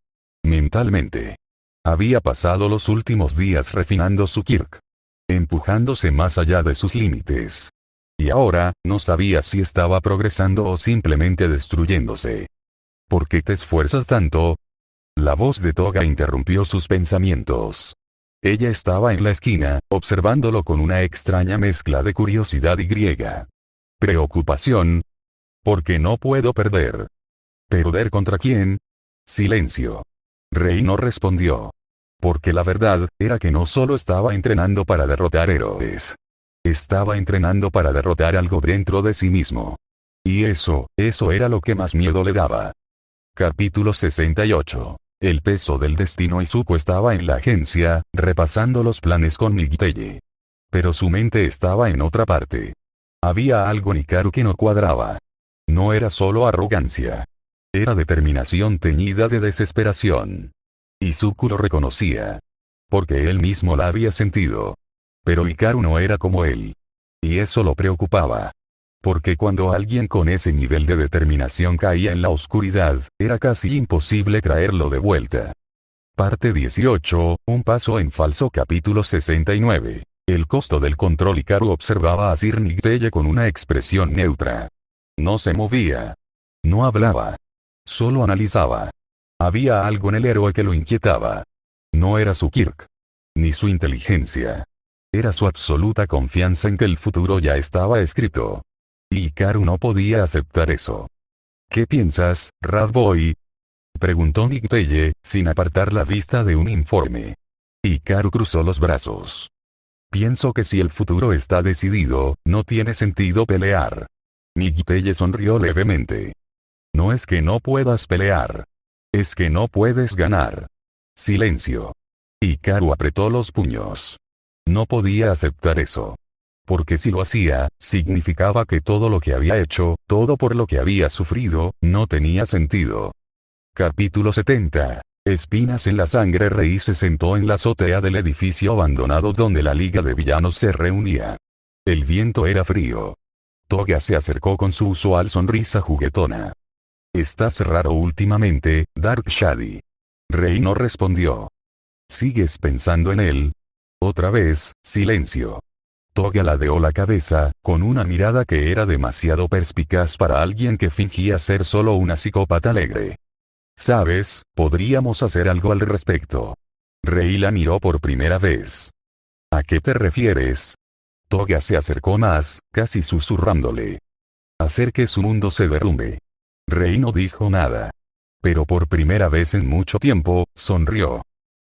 Mentalmente. Había pasado los últimos días refinando su Kirk. Empujándose más allá de sus límites. Y ahora, no sabía si estaba progresando o simplemente destruyéndose. ¿Por qué te esfuerzas tanto? La voz de Toga interrumpió sus pensamientos. Ella estaba en la esquina, observándolo con una extraña mezcla de curiosidad y preocupación. Porque no puedo perder. ¿Perder contra quién? Silencio. Rei no respondió. Porque la verdad, era que no solo estaba entrenando para derrotar héroes. Estaba entrenando para derrotar algo dentro de sí mismo. Y eso era lo que más miedo le daba. Capítulo 68. El peso del destino. Izuku estaba en la agencia, repasando los planes con Migiteye. Pero su mente estaba en otra parte. Había algo en Hikaru que no cuadraba. No era solo arrogancia. Era determinación teñida de desesperación. Izuku lo reconocía. Porque él mismo la había sentido. Pero Hikaru no era como él. Y eso lo preocupaba. Porque cuando alguien con ese nivel de determinación caía en la oscuridad, era casi imposible traerlo de vuelta. Parte 18, un paso en falso. Capítulo 69. El costo del control. Hikaru observaba a Sir Nighteye con una expresión neutra. No se movía. No hablaba. Solo analizaba. Había algo en el héroe que lo inquietaba. No era su quirk. Ni su inteligencia. Era su absoluta confianza en que el futuro ya estaba escrito. Y Hikaru no podía aceptar eso. ¿Qué piensas, Radboy? Preguntó Nighteye, sin apartar la vista de un informe. Hikaru cruzó los brazos. Pienso que si el futuro está decidido, no tiene sentido pelear. Nighteye sonrió levemente. No es que no puedas pelear. Es que no puedes ganar. Silencio. Hikaru apretó los puños. No podía aceptar eso. Porque si lo hacía, significaba que todo lo que había hecho, todo por lo que había sufrido, no tenía sentido. Capítulo 70. Espinas en la sangre. Rei se sentó en la azotea del edificio abandonado donde la Liga de Villanos se reunía. El viento era frío. Toga se acercó con su usual sonrisa juguetona. «Estás raro últimamente, Dark Shady». Rei no respondió. «¿Sigues pensando en él?» Otra vez, silencio. Toga ladeó la cabeza, con una mirada que era demasiado perspicaz para alguien que fingía ser solo una psicópata alegre. «¿Sabes? Podríamos hacer algo al respecto». Rei la miró por primera vez. «¿A qué te refieres?» Toga se acercó más, casi susurrándole. «Hacer que su mundo se derrumbe». Rei no dijo nada. Pero por primera vez en mucho tiempo, sonrió.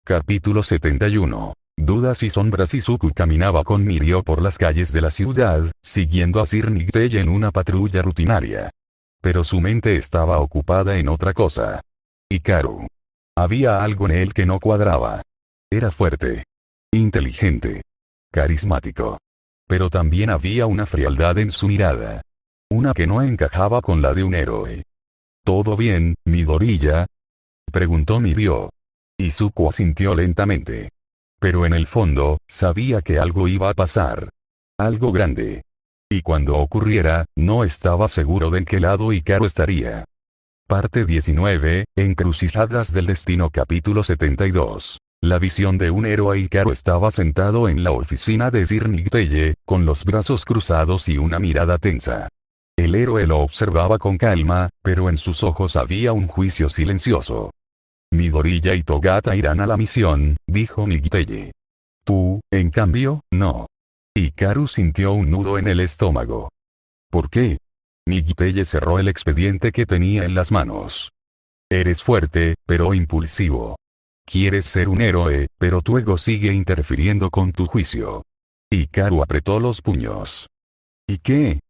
Capítulo 71. Dudas y sombras. Izuku caminaba con Mirio por las calles de la ciudad, siguiendo a Sir Nighteye en una patrulla rutinaria. Pero su mente estaba ocupada en otra cosa. Hikaru. Había algo en él que no cuadraba. Era fuerte. Inteligente. Carismático. Pero también había una frialdad en su mirada. Una que no encajaba con la de un héroe. ¿Todo bien, Midoriya?, preguntó Mirio. Izuku asintió lentamente. Pero en el fondo, sabía que algo iba a pasar. Algo grande. Y cuando ocurriera, no estaba seguro de en qué lado Hikaru estaría. Parte 19, Encrucijadas del destino. Capítulo 72. La visión de un héroe. Hikaru estaba sentado en la oficina de Sir Nighteye, con los brazos cruzados y una mirada tensa. El héroe lo observaba con calma, pero en sus ojos había un juicio silencioso. «Midoriya y Togata irán a la misión», dijo Nighteye. «Tú, en cambio, no». Hikaru sintió un nudo en el estómago. «¿Por qué?» Nighteye cerró el expediente que tenía en las manos. «Eres fuerte, pero impulsivo. Quieres ser un héroe, pero tu ego sigue interfiriendo con tu juicio». Hikaru apretó los puños. «¿Y qué?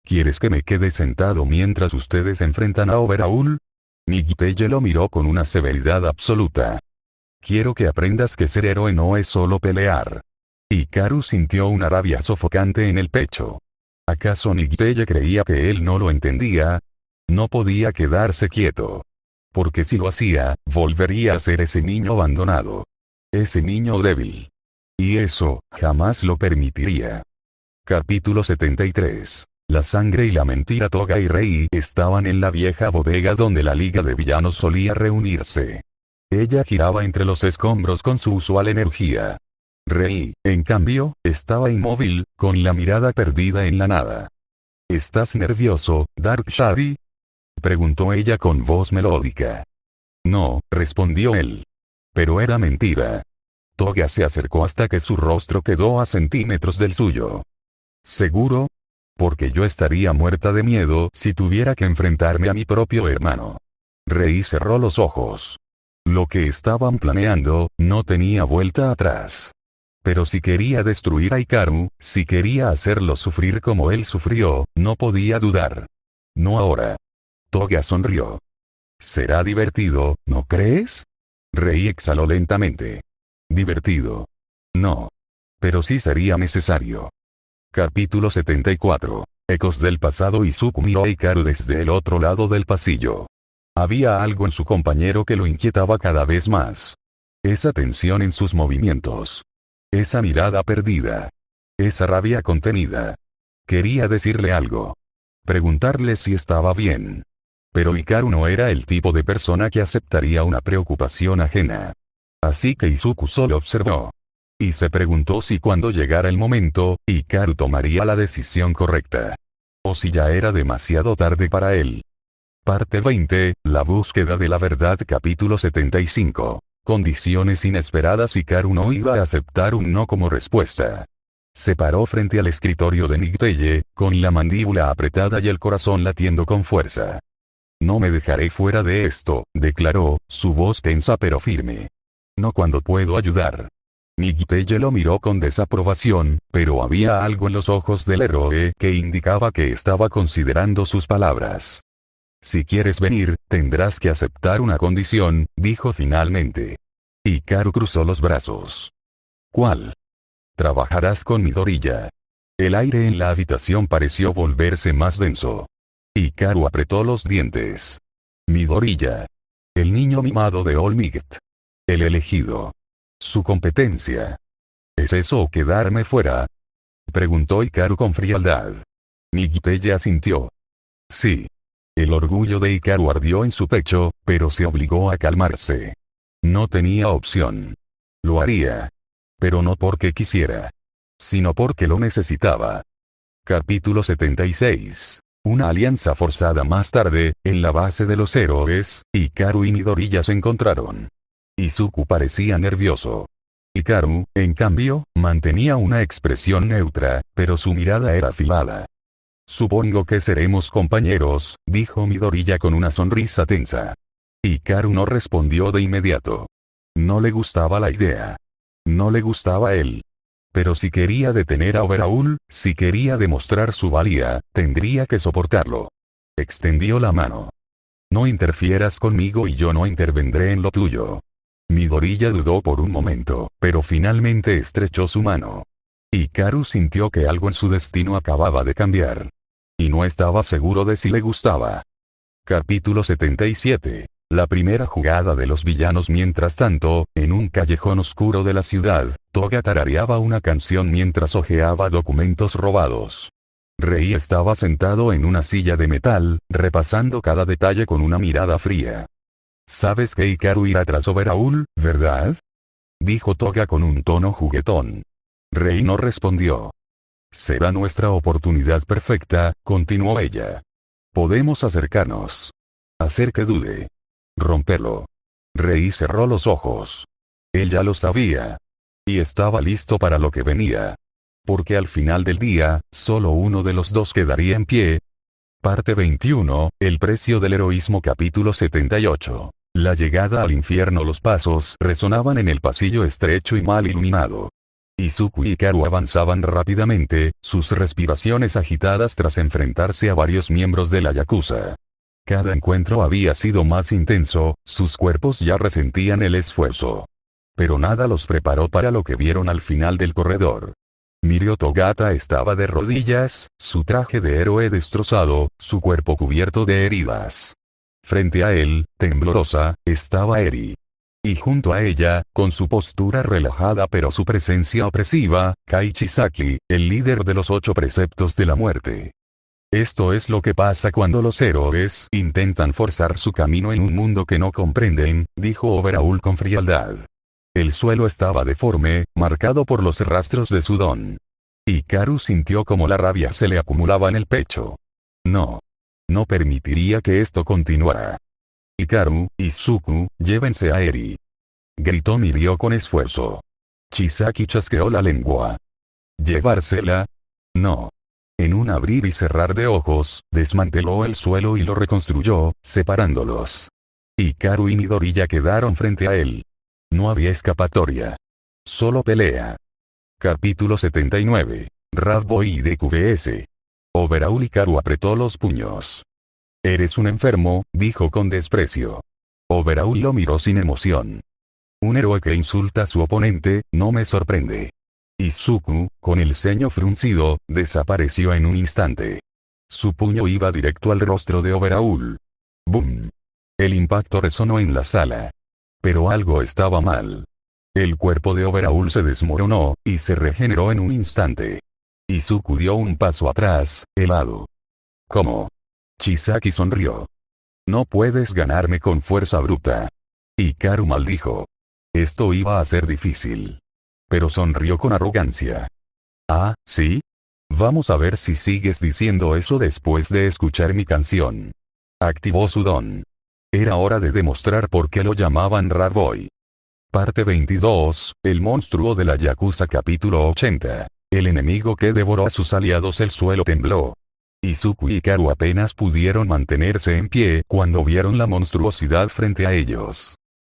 ¿Quieres que me quede sentado mientras ustedes enfrentan a Overhaul?» Nighteye lo miró con una severidad absoluta. «Quiero que aprendas que ser héroe no es solo pelear». Hikaru sintió una rabia sofocante en el pecho. ¿Acaso Nighteye creía que él no lo entendía? No podía quedarse quieto. Porque si lo hacía, volvería a ser ese niño abandonado. Ese niño débil. Y eso, jamás lo permitiría. Capítulo 73. La sangre y la mentira. Toga y Rei estaban en la vieja bodega donde la Liga de Villanos solía reunirse. Ella giraba entre los escombros con su usual energía. Rei, en cambio, estaba inmóvil, con la mirada perdida en la nada. ¿Estás nervioso, Dark Shady?, preguntó ella con voz melódica. No, respondió él. Pero era mentira. Toga se acercó hasta que su rostro quedó a centímetros del suyo. ¿Seguro? Porque yo estaría muerta de miedo si tuviera que enfrentarme a mi propio hermano. Rei cerró los ojos. Lo que estaban planeando, no tenía vuelta atrás. Pero si quería destruir a Hikaru, si quería hacerlo sufrir como él sufrió, no podía dudar. No ahora. Toga sonrió. Será divertido, ¿no crees? Rei exhaló lentamente. Divertido. No. Pero sí sería necesario. Capítulo 74. Ecos del pasado. Izuku miró a Hikaru desde el otro lado del pasillo. Había algo en su compañero que lo inquietaba cada vez más. Esa tensión en sus movimientos. Esa mirada perdida. Esa rabia contenida. Quería decirle algo. Preguntarle si estaba bien. Pero Hikaru no era el tipo de persona que aceptaría una preocupación ajena. Así que Izuku solo observó. Y se preguntó si cuando llegara el momento, Hikaru tomaría la decisión correcta. O si ya era demasiado tarde para él. Parte 20, la búsqueda de la verdad. Capítulo 75. Condiciones inesperadas. Hikaru no iba a aceptar un no como respuesta. Se paró frente al escritorio de Nicteye, con la mandíbula apretada y el corazón latiendo con fuerza. No me dejaré fuera de esto, declaró, su voz tensa pero firme. No cuando puedo ayudar. Nicteye lo miró con desaprobación, pero había algo en los ojos del héroe que indicaba que estaba considerando sus palabras. Si quieres venir, tendrás que aceptar una condición, dijo finalmente. Hikaru cruzó los brazos. ¿Cuál? Trabajarás con Midoriya. El aire en la habitación pareció volverse más denso. Hikaru apretó los dientes. Midoriya. El niño mimado de All Might. El elegido. Su competencia. ¿Es eso o quedarme fuera? Preguntó Hikaru con frialdad. Nicteye asintió. Sí. El orgullo de Hikaru ardió en su pecho, pero se obligó a calmarse. No tenía opción. Lo haría. Pero no porque quisiera. Sino porque lo necesitaba. Capítulo 76. Una alianza forzada. Más tarde, en la base de los héroes, Hikaru y Midoriya se encontraron. Izuku parecía nervioso. Hikaru, en cambio, mantenía una expresión neutra, pero su mirada era afilada. Supongo que seremos compañeros, dijo Midoriya con una sonrisa tensa. Hikaru no respondió de inmediato. No le gustaba la idea. No le gustaba él. Pero si quería detener a Overhaul, si quería demostrar su valía, tendría que soportarlo. Extendió la mano. No interfieras conmigo y yo no intervendré en lo tuyo. Midoriya dudó por un momento, pero finalmente estrechó su mano. Hikaru sintió que algo en su destino acababa de cambiar. Y no estaba seguro de si le gustaba. Capítulo 77. La primera jugada de los villanos. Mientras tanto, en un callejón oscuro de la ciudad, Toga tarareaba una canción mientras hojeaba documentos robados. Rei estaba sentado en una silla de metal, repasando cada detalle con una mirada fría. ¿Sabes que Hikaru irá tras Overhaul, verdad? Dijo Toga con un tono juguetón. Rei no respondió. Será nuestra oportunidad perfecta, continuó ella. Podemos acercarnos. Hacer que dude. Romperlo. Rei cerró los ojos. Él ya lo sabía. Y estaba listo para lo que venía. Porque al final del día, solo uno de los dos quedaría en pie. Parte 21, el precio del heroísmo. Capítulo 78. La llegada al infierno. Los pasos resonaban en el pasillo estrecho y mal iluminado. Izuku y Hikaru avanzaban rápidamente, sus respiraciones agitadas tras enfrentarse a varios miembros de la Yakuza. Cada encuentro había sido más intenso, sus cuerpos ya resentían el esfuerzo. Pero nada los preparó para lo que vieron al final del corredor. Mirio Togata estaba de rodillas, su traje de héroe destrozado, su cuerpo cubierto de heridas. Frente a él, temblorosa, estaba Eri. Y junto a ella, con su postura relajada pero su presencia opresiva, Kai Chisaki, el líder de los 8 preceptos de la muerte. Esto es lo que pasa cuando los héroes intentan forzar su camino en un mundo que no comprenden, dijo Overhaul con frialdad. El suelo estaba deforme, marcado por los rastros de sudor. Hikaru sintió como la rabia se le acumulaba en el pecho. No. No permitiría que esto continuara. Hikaru, Izuku, llévense a Eri. Gritó Mirio con esfuerzo. Chisaki chasqueó la lengua. ¿Llevársela? No. En un abrir y cerrar de ojos, desmanteló el suelo y lo reconstruyó, separándolos. Hikaru y Midoriya quedaron frente a él. No había escapatoria. Solo pelea. Capítulo 79. Radboy y DQVS. Overall. Hikaru apretó los puños. «Eres un enfermo», dijo con desprecio. Overall lo miró sin emoción. Un héroe que insulta a su oponente, no me sorprende. Izuku, con el ceño fruncido, desapareció en un instante. Su puño iba directo al rostro de Overall. ¡Bum! El impacto resonó en la sala. Pero algo estaba mal. El cuerpo de Overall se desmoronó, y se regeneró en un instante. Izuku dio un paso atrás, helado. ¿Cómo? Chisaki sonrió. No puedes ganarme con fuerza bruta. Hikaru maldijo. Esto iba a ser difícil. Pero sonrió con arrogancia. Ah, ¿sí? Vamos a ver si sigues diciendo eso después de escuchar mi canción. Activó su don. Era hora de demostrar por qué lo llamaban Radboy. Parte 22, el monstruo de la Yakuza. Capítulo 80. El enemigo que devoró a sus aliados. El suelo tembló. Izuku y Hikaru apenas pudieron mantenerse en pie cuando vieron la monstruosidad frente a ellos.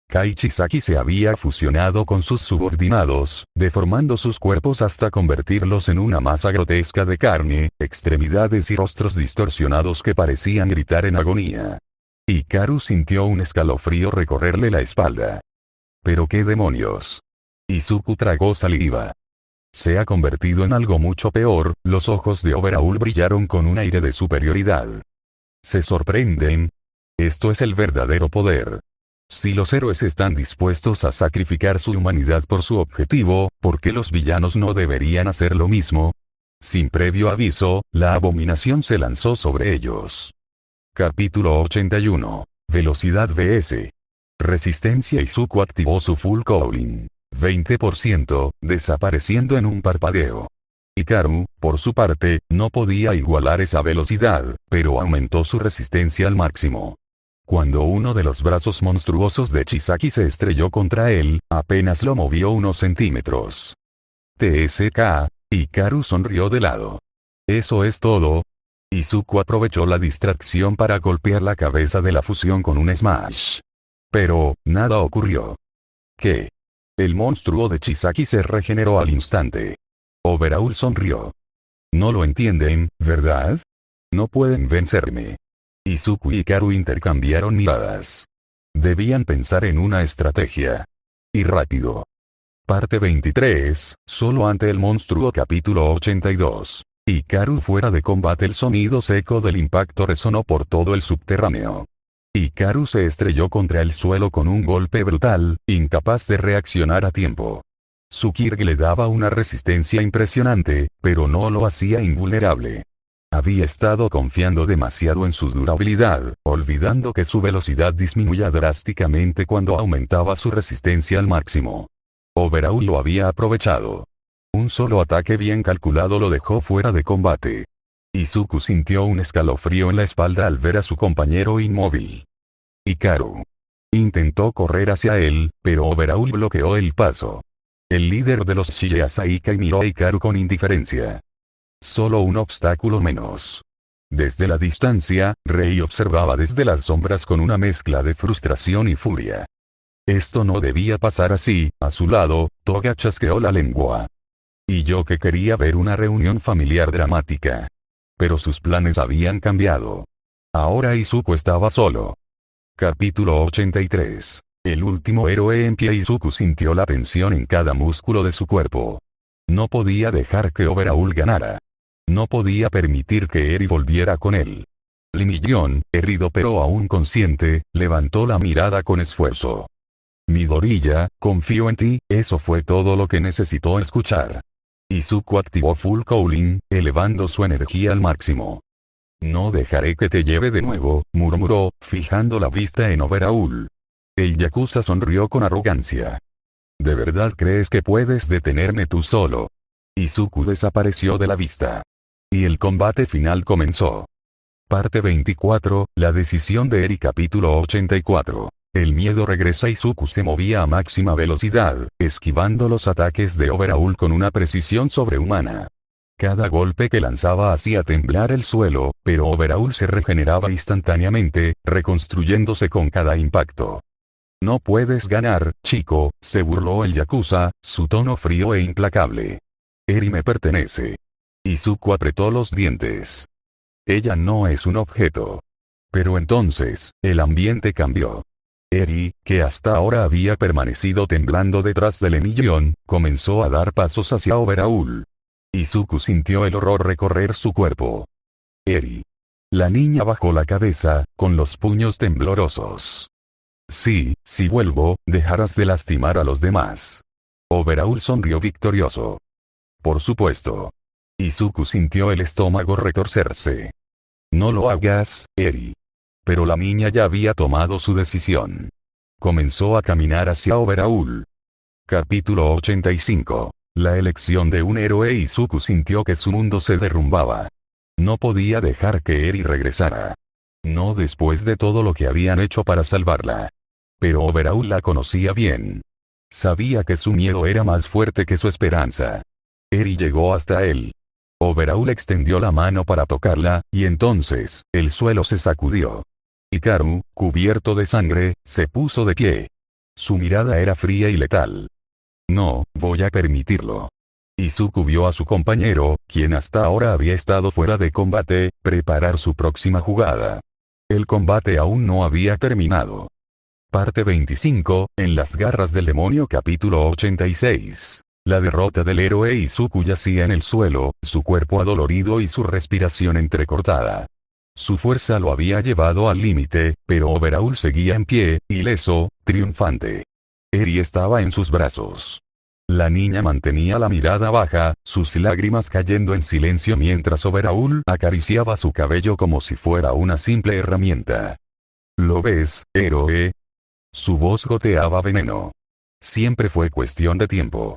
Kai Chisaki se había fusionado con sus subordinados, deformando sus cuerpos hasta convertirlos en una masa grotesca de carne, extremidades y rostros distorsionados que parecían gritar en agonía. Hikaru sintió un escalofrío recorrerle la espalda. ¿Pero qué demonios? Izuku tragó saliva. Se ha convertido en algo mucho peor. Los ojos de Overall brillaron con un aire de superioridad. ¿Se sorprenden? Esto es el verdadero poder. Si los héroes están dispuestos a sacrificar su humanidad por su objetivo, ¿por qué los villanos no deberían hacer lo mismo? Sin previo aviso, la abominación se lanzó sobre ellos. Capítulo 81. Velocidad vs. Resistencia. Izuku activó su Full Cooling. 20%, desapareciendo en un parpadeo. Hikaru, por su parte, no podía igualar esa velocidad, pero aumentó su resistencia al máximo. Cuando uno de los brazos monstruosos de Chisaki se estrelló contra él, apenas lo movió unos centímetros. TSK, Hikaru sonrió de lado. ¿Eso es todo? Izuku aprovechó la distracción para golpear la cabeza de la fusión con un smash. Pero, nada ocurrió. ¿Qué? El monstruo de Chisaki se regeneró al instante. Overall sonrió. No lo entienden, ¿verdad? No pueden vencerme. Izuku y Hikaru intercambiaron miradas. Debían pensar en una estrategia. Y rápido. Parte 23, solo ante el monstruo. Capítulo 82. Hikaru fuera de combate. El sonido seco del impacto resonó por todo el subterráneo. Hikaru se estrelló contra el suelo con un golpe brutal, incapaz de reaccionar a tiempo. Su Kirg le daba una resistencia impresionante, pero no lo hacía invulnerable. Había estado confiando demasiado en su durabilidad, olvidando que su velocidad disminuía drásticamente cuando aumentaba su resistencia al máximo. Overall lo había aprovechado. Un solo ataque bien calculado lo dejó fuera de combate. Izuku sintió un escalofrío en la espalda al ver a su compañero inmóvil. Hikaru intentó correr hacia él, pero Overall bloqueó el paso. El líder de los Shiya Saikai miró a Hikaru con indiferencia. Solo un obstáculo menos. Desde la distancia, Rei observaba desde las sombras con una mezcla de frustración y furia. Esto no debía pasar así. A su lado, Toga chasqueó la lengua. Y yo que quería ver una reunión familiar dramática. Pero sus planes habían cambiado. Ahora Izuku estaba solo. Capítulo 83. El último héroe en pie. Izuku sintió la tensión en cada músculo de su cuerpo. No podía dejar que Overall ganara. No podía permitir que Eri volviera con él. Limillón, herido pero aún consciente, levantó la mirada con esfuerzo. Midoriya, confío en ti. Eso fue todo lo que necesitó escuchar. Izuku activó Full Cooling, elevando su energía al máximo. No dejaré que te lleve de nuevo, murmuró, fijando la vista en Overall. El Yakuza sonrió con arrogancia. ¿De verdad crees que puedes detenerme tú solo? Izuku desapareció de la vista. Y el combate final comenzó. Parte 24, la decisión de Eri. Capítulo 84. El miedo regresa y Izuku se movía a máxima velocidad, esquivando los ataques de Overhaul con una precisión sobrehumana. Cada golpe que lanzaba hacía temblar el suelo, pero Overhaul se regeneraba instantáneamente, reconstruyéndose con cada impacto. No puedes ganar, chico, se burló el Yakuza, su tono frío e implacable. Eri me pertenece. Izuku apretó los dientes. Ella no es un objeto. Pero entonces, el ambiente cambió. Eri, que hasta ahora había permanecido temblando detrás del Emillón, comenzó a dar pasos hacia Overhaul. Izuku sintió el horror recorrer su cuerpo. Eri. La niña bajó la cabeza, con los puños temblorosos. Sí, si vuelvo, dejarás de lastimar a los demás. Overhaul sonrió victorioso. Por supuesto. Izuku sintió el estómago retorcerse. No lo hagas, Eri. Pero la niña ya había tomado su decisión. Comenzó a caminar hacia Overhaul. Capítulo 85. La elección de un héroe. Izuku sintió que su mundo se derrumbaba. No podía dejar que Eri regresara. No después de todo lo que habían hecho para salvarla. Pero Overhaul la conocía bien. Sabía que su miedo era más fuerte que su esperanza. Eri llegó hasta él. Overhaul extendió la mano para tocarla, y entonces, el suelo se sacudió. Hikaru, cubierto de sangre, se puso de pie. Su mirada era fría y letal. No, voy a permitirlo. Izuku vio a su compañero, quien hasta ahora había estado fuera de combate, preparar su próxima jugada. El combate aún no había terminado. Parte 25, En las garras del demonio. Capítulo 86. La derrota del héroe. Izuku yacía en el suelo, su cuerpo adolorido y su respiración entrecortada. Su fuerza lo había llevado al límite, pero Overhaul seguía en pie, ileso, triunfante. Eri estaba en sus brazos. La niña mantenía la mirada baja, sus lágrimas cayendo en silencio mientras Overhaul acariciaba su cabello como si fuera una simple herramienta. ¿Lo ves, héroe? Su voz goteaba veneno. Siempre fue cuestión de tiempo.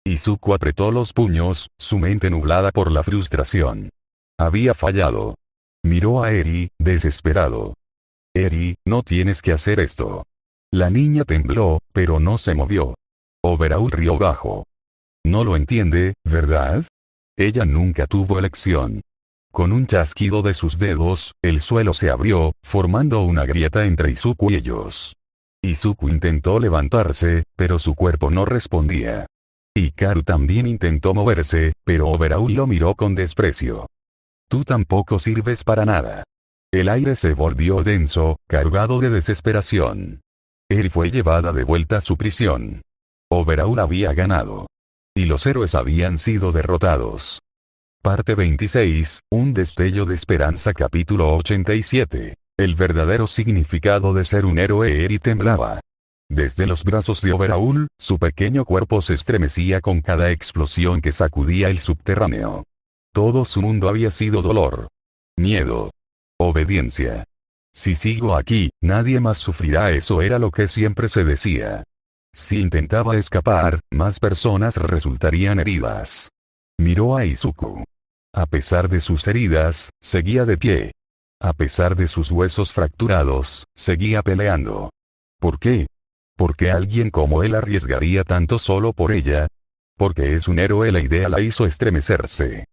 Izuku apretó los puños, su mente nublada por la frustración. Había fallado. Miró a Eri, desesperado. Eri, no tienes que hacer esto. La niña tembló, pero no se movió. Overhaul rió bajo. No lo entiende, ¿verdad? Ella nunca tuvo elección. Con un chasquido de sus dedos, el suelo se abrió, formando una grieta entre Izuku y ellos. Izuku intentó levantarse, pero su cuerpo no respondía. Hikaru también intentó moverse, pero Overhaul lo miró con desprecio. Tú tampoco sirves para nada. El aire se volvió denso, cargado de desesperación. Eri fue llevada de vuelta a su prisión. Overhaul había ganado. Y los héroes habían sido derrotados. Parte 26, Un destello de esperanza. Capítulo 87. El verdadero significado de ser un héroe. Eri temblaba. Desde los brazos de Overhaul, su pequeño cuerpo se estremecía con cada explosión que sacudía el subterráneo. Todo su mundo había sido dolor. Miedo. Obediencia. Si sigo aquí, nadie más sufrirá. Eso era lo que siempre se decía. Si intentaba escapar, más personas resultarían heridas. Miró a Izuku. A pesar de sus heridas, seguía de pie. A pesar de sus huesos fracturados, seguía peleando. ¿Por qué? ¿Por qué alguien como él arriesgaría tanto solo por ella? Porque es un héroe. La idea la hizo estremecerse.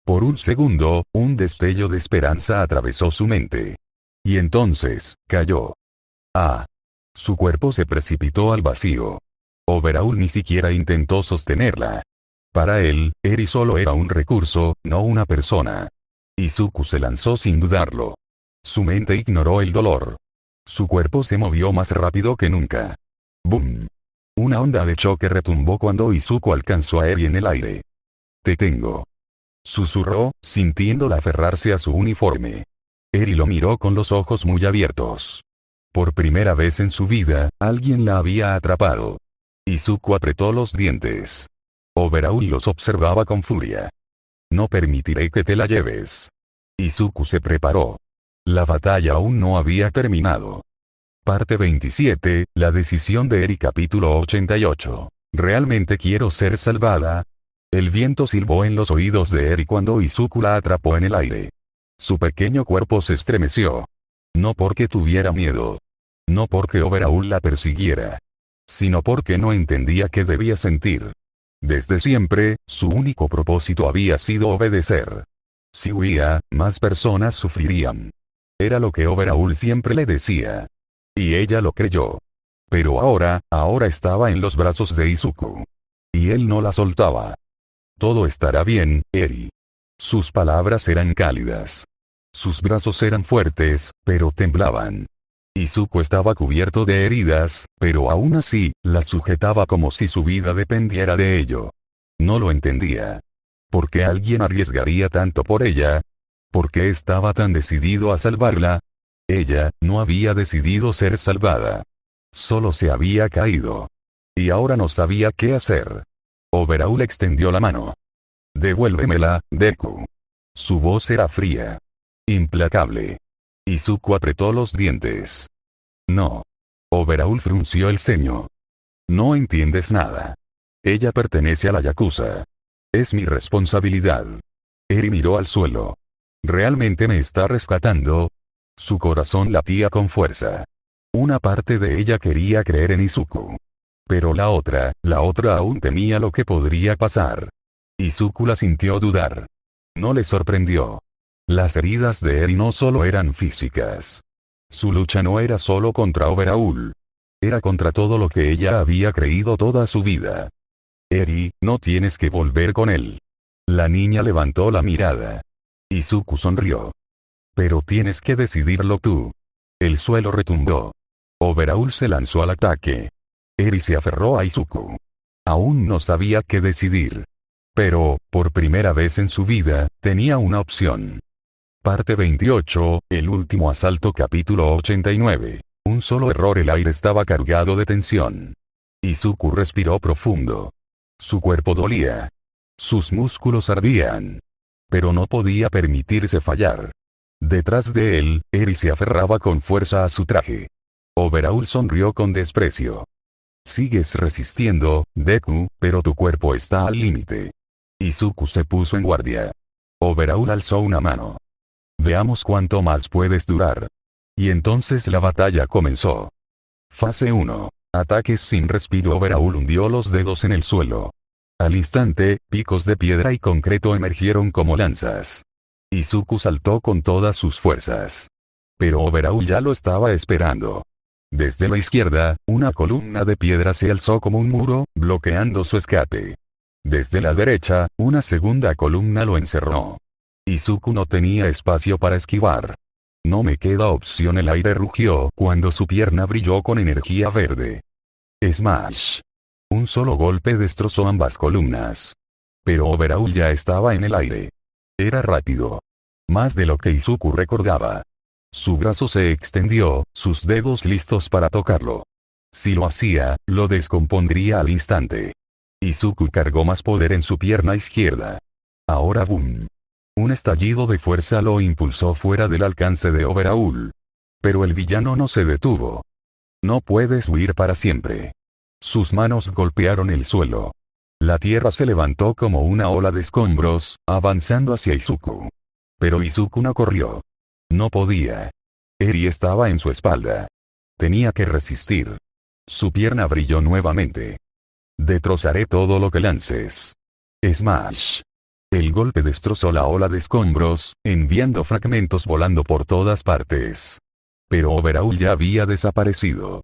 Por un segundo, un destello de esperanza atravesó su mente. Y entonces, cayó. Ah. Su cuerpo se precipitó al vacío. Overhaul ni siquiera intentó sostenerla. Para él, Eri solo era un recurso, no una persona. Izuku se lanzó sin dudarlo. Su mente ignoró el dolor. Su cuerpo se movió más rápido que nunca. ¡Bum! Una onda de choque retumbó cuando Izuku alcanzó a Eri en el aire. «Te tengo», susurró, sintiéndola aferrarse a su uniforme. Eri lo miró con los ojos muy abiertos. Por primera vez en su vida, alguien la había atrapado. Izuku apretó los dientes. Overhaul los observaba con furia. «No permitiré que te la lleves». Izuku se preparó. La batalla aún no había terminado. Parte 27, La decisión de Eri. Capítulo 88. ¿Realmente quiero ser salvada? El viento silbó en los oídos de Eri cuando Izuku la atrapó en el aire. Su pequeño cuerpo se estremeció. No porque tuviera miedo. No porque Overhaul la persiguiera, sino porque no entendía qué debía sentir. Desde siempre, su único propósito había sido obedecer. Si huía, más personas sufrirían. Era lo que Overhaul siempre le decía. Y ella lo creyó. Pero ahora estaba en los brazos de Izuku. Y él no la soltaba. Todo estará bien, Eri. Sus palabras eran cálidas. Sus brazos eran fuertes, pero temblaban. Izuku estaba cubierto de heridas, pero aún así, la sujetaba como si su vida dependiera de ello. No lo entendía. ¿Por qué alguien arriesgaría tanto por ella? ¿Por qué estaba tan decidido a salvarla? Ella no había decidido ser salvada. Solo se había caído. Y ahora no sabía qué hacer. Overhaul extendió la mano. «Devuélvemela, Deku». Su voz era fría. Implacable. Izuku apretó los dientes. «No». Overhaul frunció el ceño. «No entiendes nada. Ella pertenece a la Yakuza. Es mi responsabilidad». Eri miró al suelo. «¿Realmente me está rescatando?» Su corazón latía con fuerza. Una parte de ella quería creer en Izuku. Pero la otra aún temía lo que podría pasar. Izuku la sintió dudar. No le sorprendió. Las heridas de Eri no solo eran físicas. Su lucha no era solo contra Overhaul. Era contra todo lo que ella había creído toda su vida. «Eri, no tienes que volver con él». La niña levantó la mirada. Izuku sonrió. «Pero tienes que decidirlo tú». El suelo retumbó. Overhaul se lanzó al ataque. Eri se aferró a Izuku. Aún no sabía qué decidir. Pero, por primera vez en su vida, tenía una opción. Parte 28, el último asalto capítulo 89. Un solo error, el aire estaba cargado de tensión. Izuku respiró profundo. Su cuerpo dolía. Sus músculos ardían. Pero no podía permitirse fallar. Detrás de él, Eri se aferraba con fuerza a su traje. Overhaul sonrió con desprecio. «Sigues resistiendo, Deku, pero tu cuerpo está al límite». Izuku se puso en guardia. Overhaul alzó una mano. «Veamos cuánto más puedes durar». Y entonces la batalla comenzó. Fase 1. Ataques sin respiro. Overhaul hundió los dedos en el suelo. Al instante, picos de piedra y concreto emergieron como lanzas. Izuku saltó con todas sus fuerzas. Pero Overhaul ya lo estaba esperando. Desde la izquierda, una columna de piedra se alzó como un muro, bloqueando su escape. Desde la derecha, una segunda columna lo encerró. Izuku no tenía espacio para esquivar. «No me queda opción», el aire rugió cuando su pierna brilló con energía verde. Smash. Un solo golpe destrozó ambas columnas. Pero Overhaul ya estaba en el aire. Era rápido. Más de lo que Izuku recordaba. Su brazo se extendió, sus dedos listos para tocarlo. Si lo hacía, lo descompondría al instante. Izuku cargó más poder en su pierna izquierda. Ahora boom. Un estallido de fuerza lo impulsó fuera del alcance de Overhaul. Pero el villano no se detuvo. «No puedes huir para siempre». Sus manos golpearon el suelo. La tierra se levantó como una ola de escombros, avanzando hacia Izuku. Pero Izuku no corrió. No podía. Eri estaba en su espalda. Tenía que resistir. Su pierna brilló nuevamente. «Destrozaré todo lo que lances». Smash. El golpe destrozó la ola de escombros, enviando fragmentos volando por todas partes. Pero Overhaul ya había desaparecido.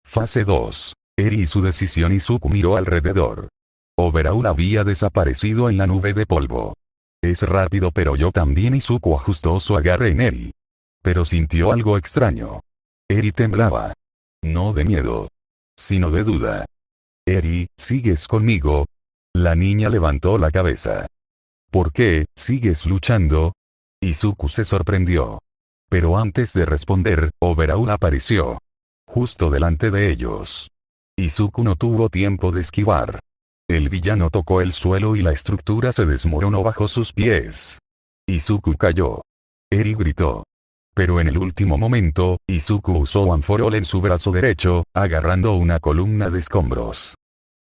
Fase 2. Eri y su decisión. Izuku miró alrededor. Overhaul había desaparecido en la nube de polvo. «Es rápido, pero yo también». Izuku ajustó su agarre en Eri. Pero sintió algo extraño. Eri temblaba. No de miedo, sino de duda. «Eri, ¿sigues conmigo?» La niña levantó la cabeza. «¿Por qué, sigues luchando?» Izuku se sorprendió. Pero antes de responder, Overhaul apareció. Justo delante de ellos. Izuku no tuvo tiempo de esquivar. El villano tocó el suelo y la estructura se desmoronó bajo sus pies. Izuku cayó. Eri gritó. Pero en el último momento, Izuku usó One for All en su brazo derecho, agarrando una columna de escombros.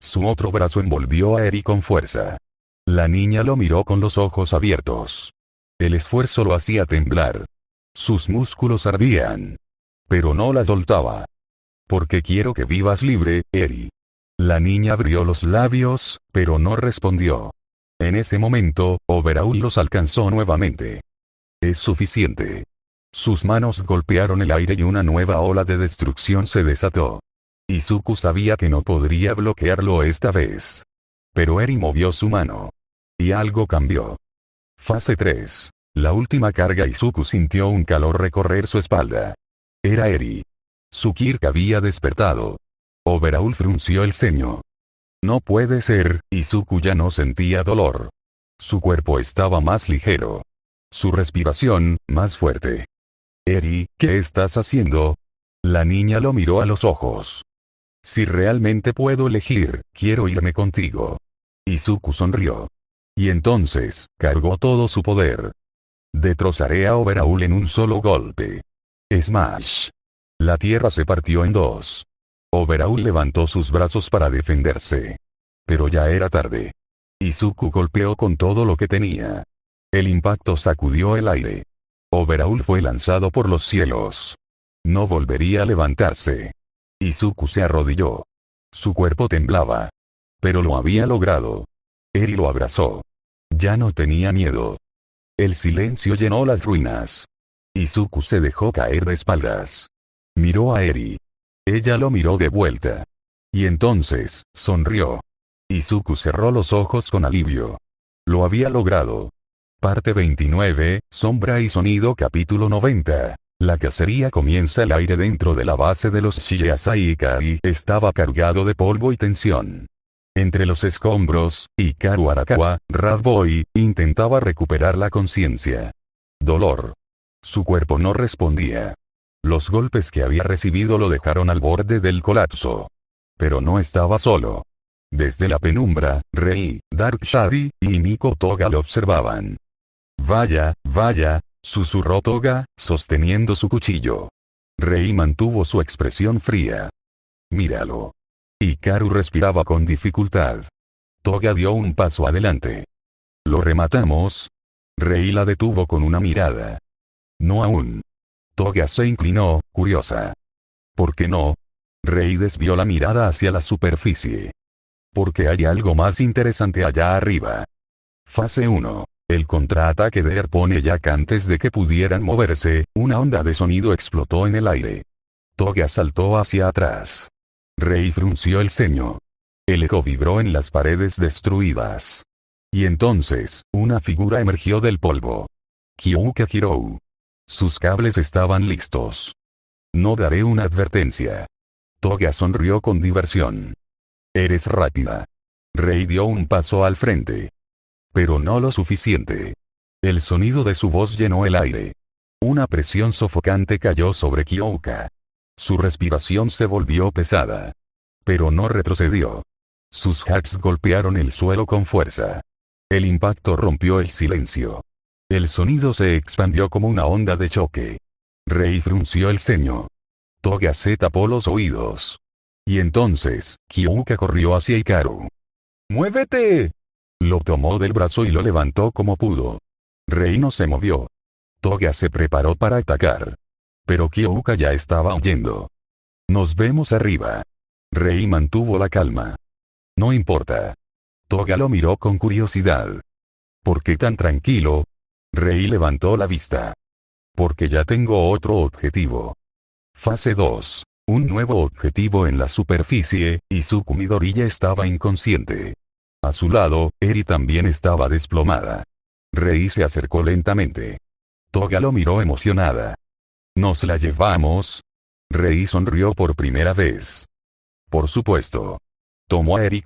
Su otro brazo envolvió a Eri con fuerza. La niña lo miró con los ojos abiertos. El esfuerzo lo hacía temblar. Sus músculos ardían. Pero no la soltaba. Porque quiero que vivas libre, Eri. La niña abrió los labios, pero no respondió. En ese momento, Overhaul los alcanzó nuevamente. Es suficiente. Sus manos golpearon el aire y una nueva ola de destrucción se desató. Izuku sabía que no podría bloquearlo esta vez. Pero Eri movió su mano. Y algo cambió. Fase 3. La última carga. Izuku sintió un calor recorrer su espalda. Era Eri. Su Kirk había despertado. Overhaul frunció el ceño. No puede ser, Izuku ya no sentía dolor. Su cuerpo estaba más ligero. Su respiración, más fuerte. Eri, ¿qué estás haciendo? La niña lo miró a los ojos. Si realmente puedo elegir, quiero irme contigo. Izuku sonrió. Y entonces, cargó todo su poder. Destrozaré a Overhaul en un solo golpe. Smash. La tierra se partió en dos. Overhaul levantó sus brazos para defenderse. Pero ya era tarde. Izuku golpeó con todo lo que tenía. El impacto sacudió el aire. Overhaul fue lanzado por los cielos. No volvería a levantarse. Izuku se arrodilló. Su cuerpo temblaba. Pero lo había logrado. Eri lo abrazó. Ya no tenía miedo. El silencio llenó las ruinas. Izuku se dejó caer de espaldas. Miró a Eri. Ella lo miró de vuelta. Y entonces, sonrió. Izuku cerró los ojos con alivio. Lo había logrado. Parte 29, Sombra y Sonido. Capítulo 90. La cacería comienza. El aire dentro de la base de los Shiasai Ikari estaba cargado de polvo y tensión. Entre los escombros, Hikaru Arakawa, Rat Boy, intentaba recuperar la conciencia. Dolor. Su cuerpo no respondía. Los golpes que había recibido lo dejaron al borde del colapso. Pero no estaba solo. Desde la penumbra, Rei, Dark Shady, y Miko Toga lo observaban. Vaya, vaya, susurró Toga, sosteniendo su cuchillo. Rei mantuvo su expresión fría. Míralo. Hikaru respiraba con dificultad. Toga dio un paso adelante. ¿Lo rematamos? Rei la detuvo con una mirada. No aún. Toga se inclinó, curiosa. ¿Por qué no? Rei desvió la mirada hacia la superficie. Porque hay algo más interesante allá arriba. Fase 1. El contraataque de Erpon y Jack. Antes de que pudieran moverse, una onda de sonido explotó en el aire. Toga saltó hacia atrás. Rei frunció el ceño. El eco vibró en las paredes destruidas. Y entonces, una figura emergió del polvo. Kyouka Hirou. Sus cables estaban listos. No daré una advertencia. Toga sonrió con diversión. Eres rápida. Rei dio un paso al frente. Pero no lo suficiente. El sonido de su voz llenó el aire. Una presión sofocante cayó sobre Kyouka. Su respiración se volvió pesada. Pero no retrocedió. Sus hacks golpearon el suelo con fuerza. El impacto rompió el silencio. El sonido se expandió como una onda de choque. Rei frunció el ceño. Toga se tapó los oídos. Y entonces, Kyouka corrió hacia Hikaru. ¡Muévete! Lo tomó del brazo y lo levantó como pudo. Rei no se movió. Toga se preparó para atacar. Pero Kyouka ya estaba huyendo. Nos vemos arriba. Rei mantuvo la calma. No importa. Toga lo miró con curiosidad. ¿Por qué tan tranquilo? Rei levantó la vista. Porque ya tengo otro objetivo. Fase 2. Un nuevo objetivo en la superficie. Izuku Midoriya estaba inconsciente. A su lado, Eri también estaba desplomada. Rei se acercó lentamente. Toga lo miró emocionada. ¿Nos la llevamos? Rei sonrió por primera vez. Por supuesto. Tomó a Eri